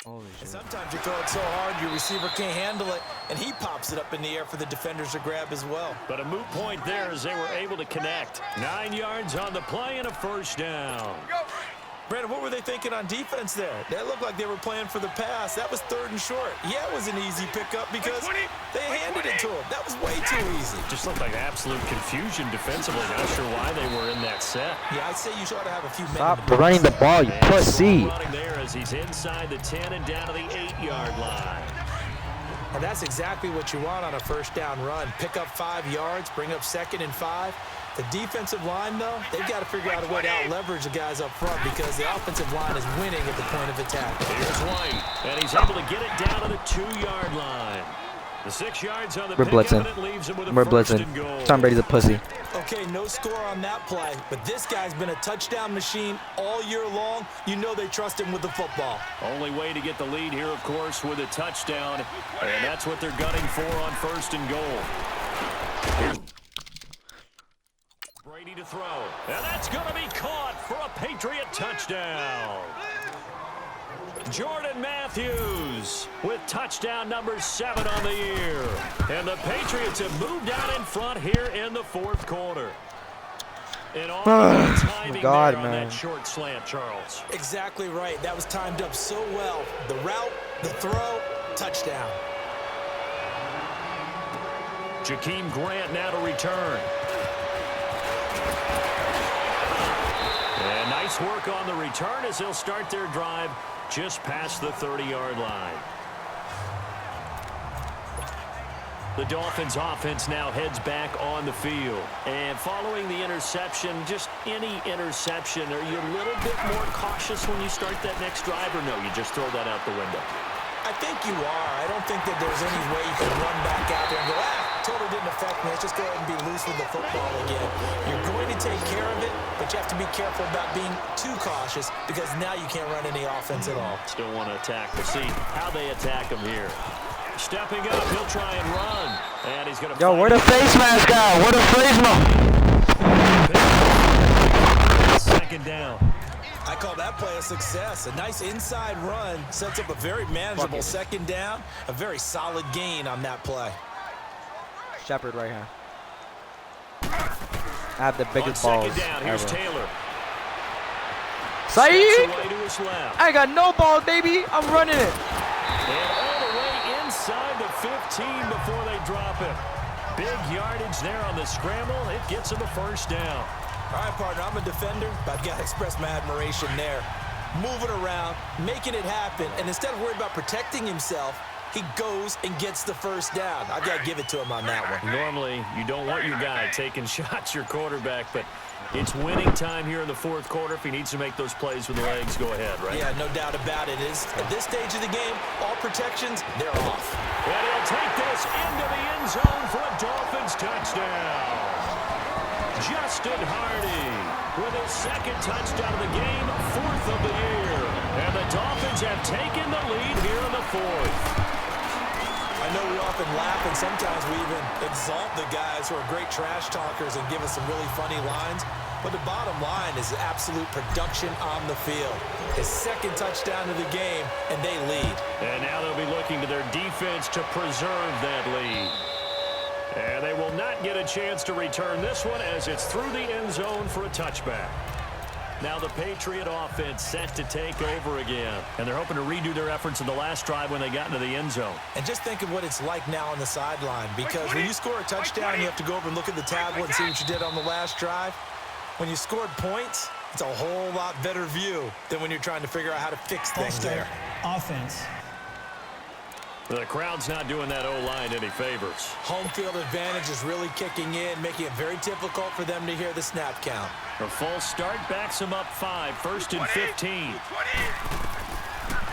And sometimes you throw it so hard your receiver can't handle it, and he pops it up in the air for the defenders to grab as well. But a moot point there as they were able to connect. 9 yards on the play and a 1st down. Brandon, what were they thinking on defense there? That looked like they were playing for the pass. That was 3rd and short. Yeah, it was an easy pickup because they handed it to him. That was way too easy. Just looked like absolute confusion defensively. Not sure why they were in that set. Yeah, I'd say you should have a few minutes. Stop running the ball, you pussy. Running there as he's inside the 10 and down to the 8-yard line. And that's exactly what you want on a 1st down run. Pick up 5 yards, bring up 2nd and 5. The defensive line, though, they've got to figure out a way to out-leverage the guys up front because the offensive line is winning at the point of attack. Here's White, and he's able to get it down to the 2-yard line. The 6 yards on the We're blitzing. We're blitzing. Tom Brady's a pussy. Okay, no score on that play, but this guy's been a touchdown machine all year long. You know they trust him with the football. Only way to get the lead here, of course, with a touchdown, and that's what they're gunning for on 1st and goal. Here's Brady to throw, and that's going to be caught for a Patriot touchdown. Jordan Matthews with touchdown number 7 on the year. And the Patriots have moved out in front here in the fourth quarter. And all the timing there on that short slant, Charles. Exactly right. That was timed up so well. The route, the throw, touchdown. Jakeem Grant now to return. And nice work on the return as they'll start their drive just past the 30-yard line. The Dolphins offense now heads back on the field. And following the interception, just any interception, are you a little bit more cautious when you start that next drive, or no, you just throw that out the window? I think you are. I don't think that there's any way you can run back out there and go, totally didn't affect me. Let's just go ahead and be loose with the football again. You're going to take care of it, but you have to be careful about being too cautious because now you can't run any offense at all. Still want to attack. We'll see how they attack him here. Stepping up, he'll try and run. And he's going to... Yo, where the face mask at? Where the face mask? Second down. I call that play a success. A nice inside run sets up a very manageable second down. A very solid gain on that play. Shepard right here. I have the biggest on balls second down, here's ever. Taylor. Saeed! Away to his left. I ain't got no balls, baby. I'm running it. And all the way inside the 15 before they drop it. Big yardage there on the scramble. It gets him a first down. All right, partner, I'm a defender, but I've got to express my admiration there. Moving around, making it happen, and instead of worrying about protecting himself, he goes and gets the first down. I've got to give it to him on that one. Normally, you don't want your guy taking shots, your quarterback, but it's winning time here in the fourth quarter. If he needs to make those plays with the legs, go ahead, right? Yeah, no doubt about it. At this stage of the game, all protections, they're off. And he'll take this into the end zone for a Dolphins touchdown. Justin Hardy with his second touchdown of the game, 4th of the year. And the Dolphins have taken the lead here in the 4th. I know we often laugh and sometimes we even exalt the guys who are great trash talkers and give us some really funny lines. But the bottom line is absolute production on the field. His second touchdown of the game, and they lead. And now they'll be looking to their defense to preserve that lead. And they will not get a chance to return this one as it's through the end zone for a touchback. Now the Patriot offense set to take over again. And they're hoping to redo their efforts in the last drive when they got into the end zone. And just think of what it's like now on the sideline. Because when you score a touchdown, you have to go over and look at the tablet and see what you did on the last drive. When you scored points, it's a whole lot better view than when you're trying to figure out how to fix things there. Offense. The crowd's not doing that O-line any favors. Home field advantage is really kicking in, making it very difficult for them to hear the snap count. A false start backs them up 5, 1st and 15.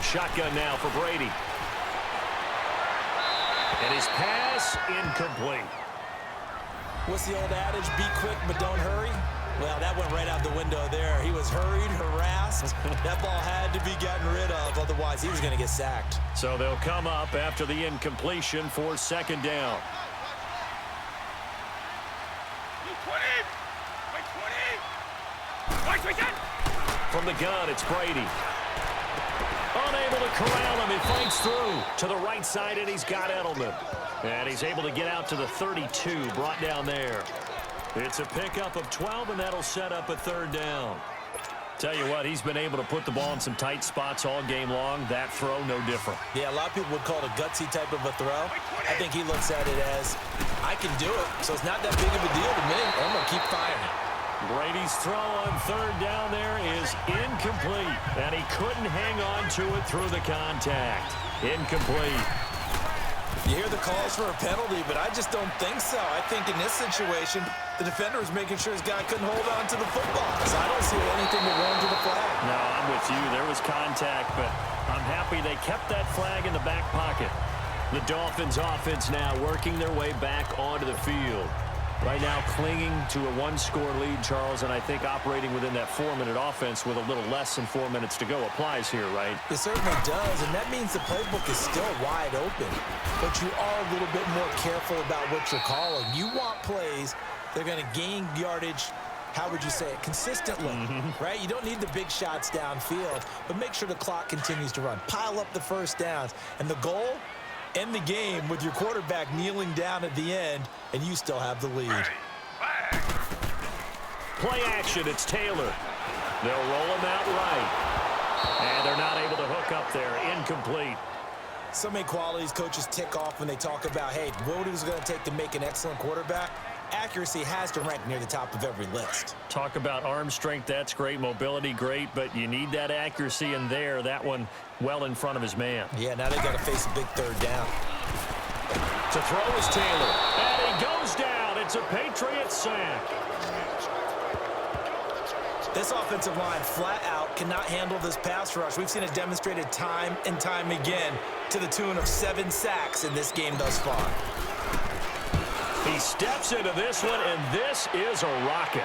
Shotgun now for Brady. And his pass incomplete. What's the old adage? Be quick, but don't hurry. Well, that went right out the window there. He was hurried, harassed. That ball had to be gotten rid of, otherwise he was going to get sacked. So they'll come up after the incompletion for second down. From the gun, it's Brady. Unable to corral him. He fights through to the right side, and he's got Edelman. And he's able to get out to the 32, brought down there. It's a pickup of 12, and that'll set up a third down. Tell you what, he's been able to put the ball in some tight spots all game long. That throw, no different. Yeah, a lot of people would call it a gutsy type of a throw. I think he looks at it as, I can do it, so it's not that big of a deal to me. I'm going to keep firing. Brady's throw on third down there is incomplete, and he couldn't hang on to it through the contact. Incomplete. You hear the calls for a penalty, but I just don't think so. I think in this situation, the defender was making sure his guy couldn't hold on to the football. So I don't see anything to warrant to the flag. No, I'm with you. There was contact, but I'm happy they kept that flag in the back pocket. The Dolphins offense now working their way back onto the field. Right now clinging to a one-score lead, Charles, and I think operating within that 4-minute offense with a little less than 4 minutes to go applies here, right? It certainly does, and that means the playbook is still wide open. But you are a little bit more careful about what you're calling. You want plays that are going to gain yardage how would you say it, consistently, right? You don't need the big shots downfield, but make sure the clock continues to run. Pile up the first downs. And the goal, end the game with your quarterback kneeling down at the end, and you still have the lead. Play action, it's Taylor. They'll roll him out right. And they're not able to hook up there. Incomplete. So many qualities coaches tick off when they talk about, hey, what is it going to take to make an excellent quarterback? Accuracy has to rank near the top of every list. Talk about arm strength, that's great. Mobility, great, but you need that accuracy in there. That one well in front of his man. Yeah, now they got to face a big third down. To throw is Taylor. And he goes down. It's a Patriots sack. This offensive line flat out cannot handle this pass rush. We've seen it demonstrated time and time again to the tune of 7 sacks in this game thus far. He steps into this one, and this is a rocket.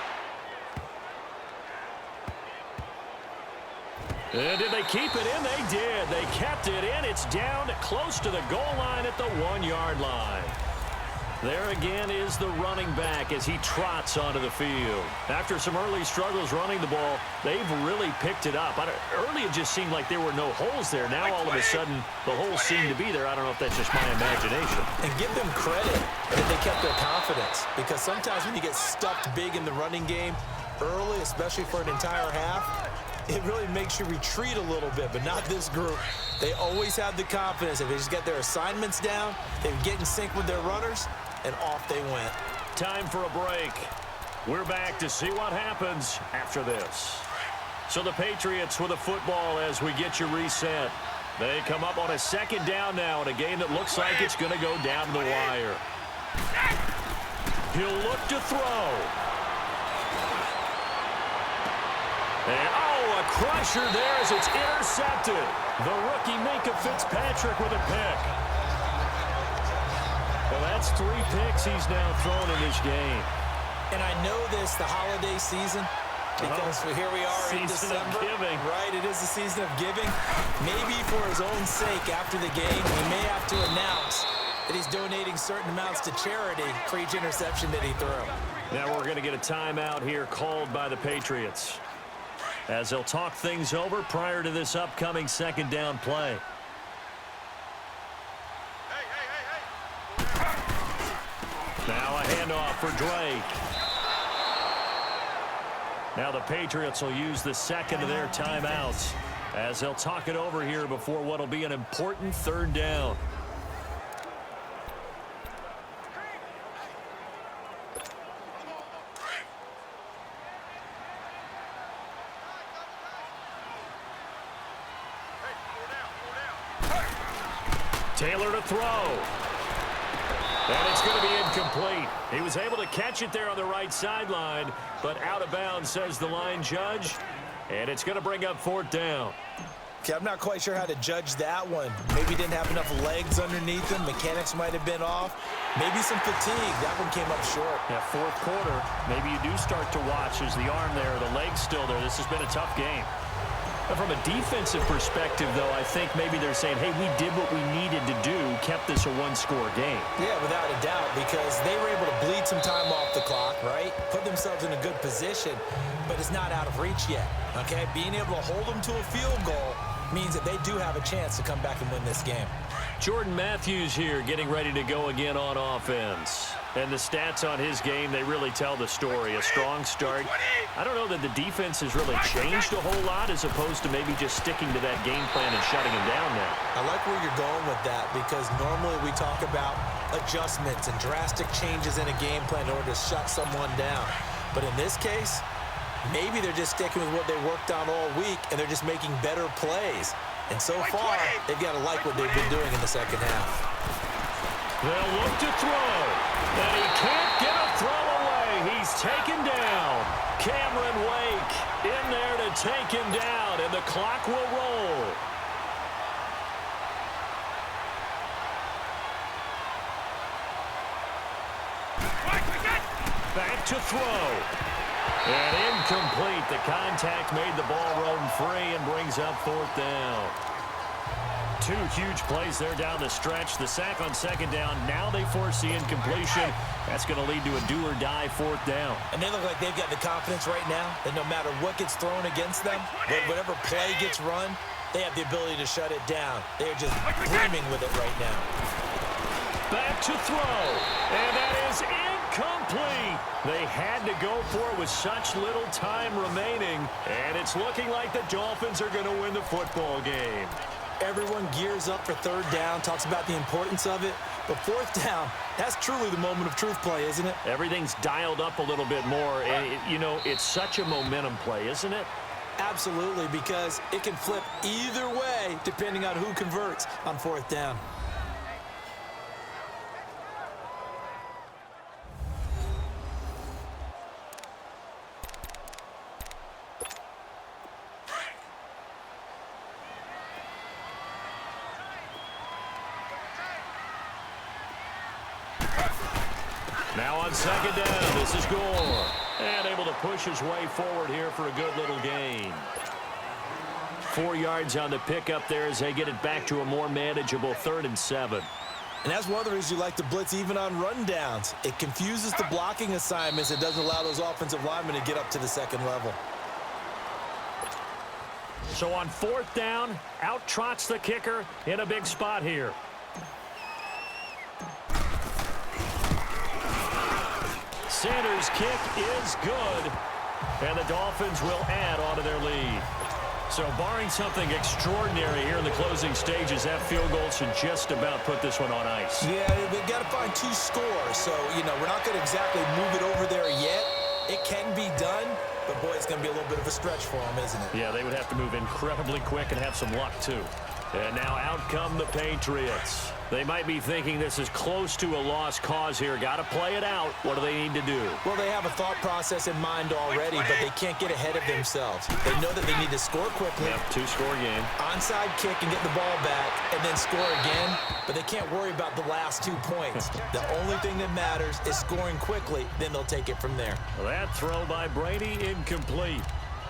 And did they keep it in? They did. They kept it in. It's down close to the goal line at the 1-yard line. There again is the running back as he trots onto the field. After some early struggles running the ball, they've really picked it up. Early it just seemed like there were no holes there. Now all of a sudden the holes seem to be there. I don't know if that's just my imagination. And give them credit that they kept their confidence, because sometimes when you get stuffed big in the running game early, especially for an entire half, it really makes you retreat a little bit, but not this group. They always have the confidence. If they just get their assignments down, they get in sync with their runners, and off they went. Time for a break. We're back to see what happens after this. So the Patriots with a football as we get you reset. They come up on a second down now in a game that looks like it's going to go down to the wire. He'll look to throw. And, a crusher there as it's intercepted. The rookie Minkah Fitzpatrick with a pick. Well, that's 3 picks he's now thrown in this game. And I know this, the holiday season, because here we are in December. Season of giving. Right, it is the season of giving. Maybe for his own sake after the game, he may have to announce that he's donating certain amounts to charity for each interception that he threw. Now we're going to get a timeout here called by the Patriots, as they'll talk things over prior to this upcoming second down play. Now a handoff for Drake. Now the Patriots will use the second of their timeouts as they'll talk it over here before what will be an important third down. Taylor to throw. And it's going to be incomplete. He was able to catch it there on the right sideline, but out of bounds, says the line judge. And it's going to bring up 4th down. Okay, I'm not quite sure how to judge that one. Maybe didn't have enough legs underneath him. Mechanics might have been off. Maybe some fatigue. That one came up short. Yeah, 4th quarter. Maybe you do start to watch as the arm there, the leg's still there. This has been a tough game. From a defensive perspective, though, I think maybe they're saying, hey, we did what we needed to do, kept this a 1-score game. Yeah, without a doubt, because they were able to bleed some time off the clock, right? Put themselves in a good position, but it's not out of reach yet, okay? Being able to hold them to a field goal means that they do have a chance to come back and win this game. Jordan Matthews here getting ready to go again on offense. And the stats on his game, they really tell the story. A strong start. I don't know that the defense has really changed a whole lot as opposed to maybe just sticking to that game plan and shutting him down now. I like where you're going with that, because normally we talk about adjustments and drastic changes in a game plan in order to shut someone down. But in this case, maybe they're just sticking with what they worked on all week and they're just making better plays. And so far, they've got to like what they've been doing in the second half. They'll look to throw. And he can't get a throw away. He's taken down. Cameron Wake in there to take him down, and the clock will roll. Back to throw. And incomplete. The contact made the ball roam free and brings up 4th down. Two huge plays there down the stretch. The sack on second down. Now they force the incompletion. That's going to lead to a do-or-die fourth down. And they look like they've got the confidence right now that no matter what gets thrown against them, whatever play gets run, they have the ability to shut it down. They're just brimming with it right now. Back to throw. And that is incomplete. They had to go for it with such little time remaining. And it's looking like the Dolphins are going to win the football game. Everyone gears up for third down, talks about the importance of it. But fourth down, that's truly the moment of truth play, isn't it? Everything's dialed up a little bit more. And, you know, it's such a momentum play, isn't it? Absolutely, because it can flip either way depending on who converts on fourth down. Now on second down, this is Gore. And able to push his way forward here for a good little gain. 4 yards on the pickup there as they get it back to a more manageable 3rd and 7. And that's one of the reasons you like to blitz even on rundowns. It confuses the blocking assignments. It doesn't allow those offensive linemen to get up to the second level. So on 4th down, out trots the kicker in a big spot here. Sanders' kick is good, and the Dolphins will add on to their lead. So barring something extraordinary here in the closing stages, that field goal should just about put this one on ice. Yeah, they've got to find 2 scores. So, you know, we're not going to exactly move it over there yet. It can be done, but, boy, it's going to be a little bit of a stretch for them, isn't it? Yeah, they would have to move incredibly quick and have some luck, too. And now out come the Patriots. They might be thinking this is close to a lost cause here. Got to play it out. What do they need to do? Well, they have a thought process in mind already, but they can't get ahead of themselves. They know that they need to score quickly. Yep, 2-score game. Onside kick and get the ball back and then score again, but they can't worry about the last 2 points. The only thing that matters is scoring quickly, then they'll take it from there. Well, that throw by Brady incomplete.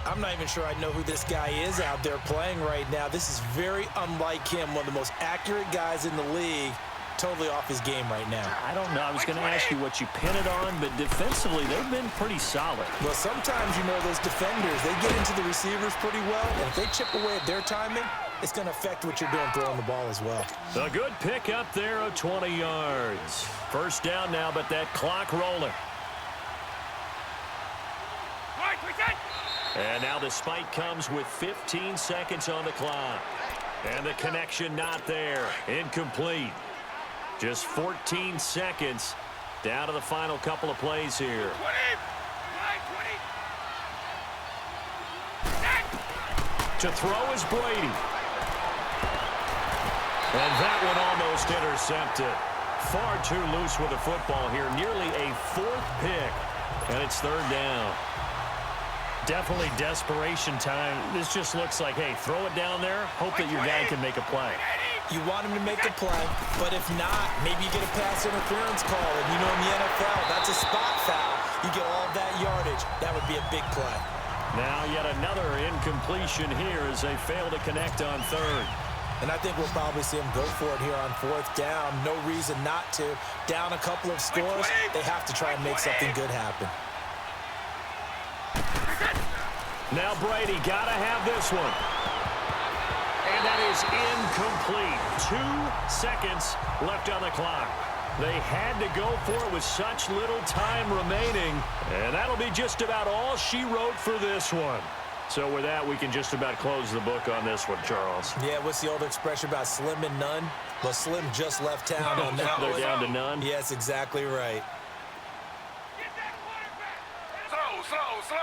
I'm not even sure I know who this guy is out there playing right now. This is very unlike him, one of the most accurate guys in the league, totally off his game right now. I don't know. I was going to ask you what you pin it on, but defensively, they've been pretty solid. Well, sometimes, you know, those defenders, they get into the receivers pretty well, and if they chip away at their timing, it's going to affect what you're doing throwing the ball as well. A good pick up there of 20 yards. First down now, but that clock rolling. And now the spike comes with 15 seconds on the clock. And the connection not there. Incomplete. Just 14 seconds down to the final couple of plays here. To throw is Brady. And that one almost intercepted. Far too loose with the football here. Nearly a 4th pick. And it's 3rd down. Definitely desperation time. This just looks like, hey, throw it down there, hope that your guy can make a play. You want him to make a play, but if not, maybe you get a pass interference call. And you know in the NFL, that's a spot foul. You get all that yardage. That would be a big play. Now yet another incompletion here as they fail to connect on 3rd. And I think we'll probably see them go for it here on 4th down. No reason not to. Down a couple of scores, they have to try and make something good happen. Now Brady got to have this one. And that is incomplete. 2 seconds left on the clock. They had to go for it with such little time remaining. And that'll be just about all she wrote for this one. So with that, we can just about close the book on this one, Charles. Yeah, what's the old expression about slim and none? Well, Slim just left town on that one. They're down to none? Yes, exactly right. Slow.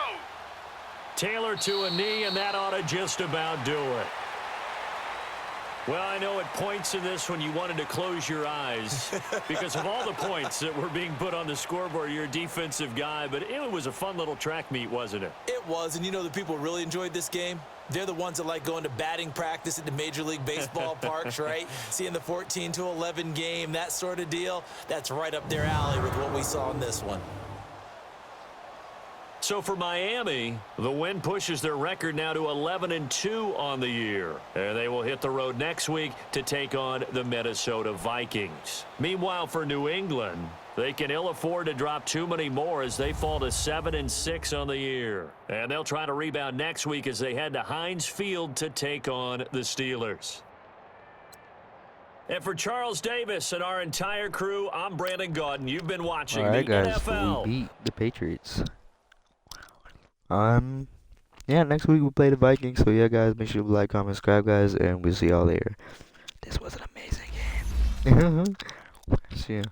Taylor to a knee, and that ought to just about do it. Well, I know at points in this one you wanted to close your eyes because of all the points that were being put on the scoreboard. You're a defensive guy, but it was a fun little track meet, wasn't it? It was, and you know the people really enjoyed this game? They're the ones that like going to batting practice at the Major League Baseball parks, right? Seeing the 14-11 game, that sort of deal. That's right up their alley with what we saw in this one. So for Miami, the win pushes their record now to 11-2 on the year. And they will hit the road next week to take on the Minnesota Vikings. Meanwhile, for New England, they can ill afford to drop too many more as they fall to 7-6 on the year. And they'll try to rebound next week as they head to Heinz Field to take on the Steelers. And for Charles Davis and our entire crew, I'm Brandon Gaudin. You've been watching All right, the guys. NFL. We beat the Patriots. Yeah, next week we'll play the Vikings. So yeah, guys, make sure to like, comment, subscribe, guys, and we'll see y'all later. This was an amazing game. See ya.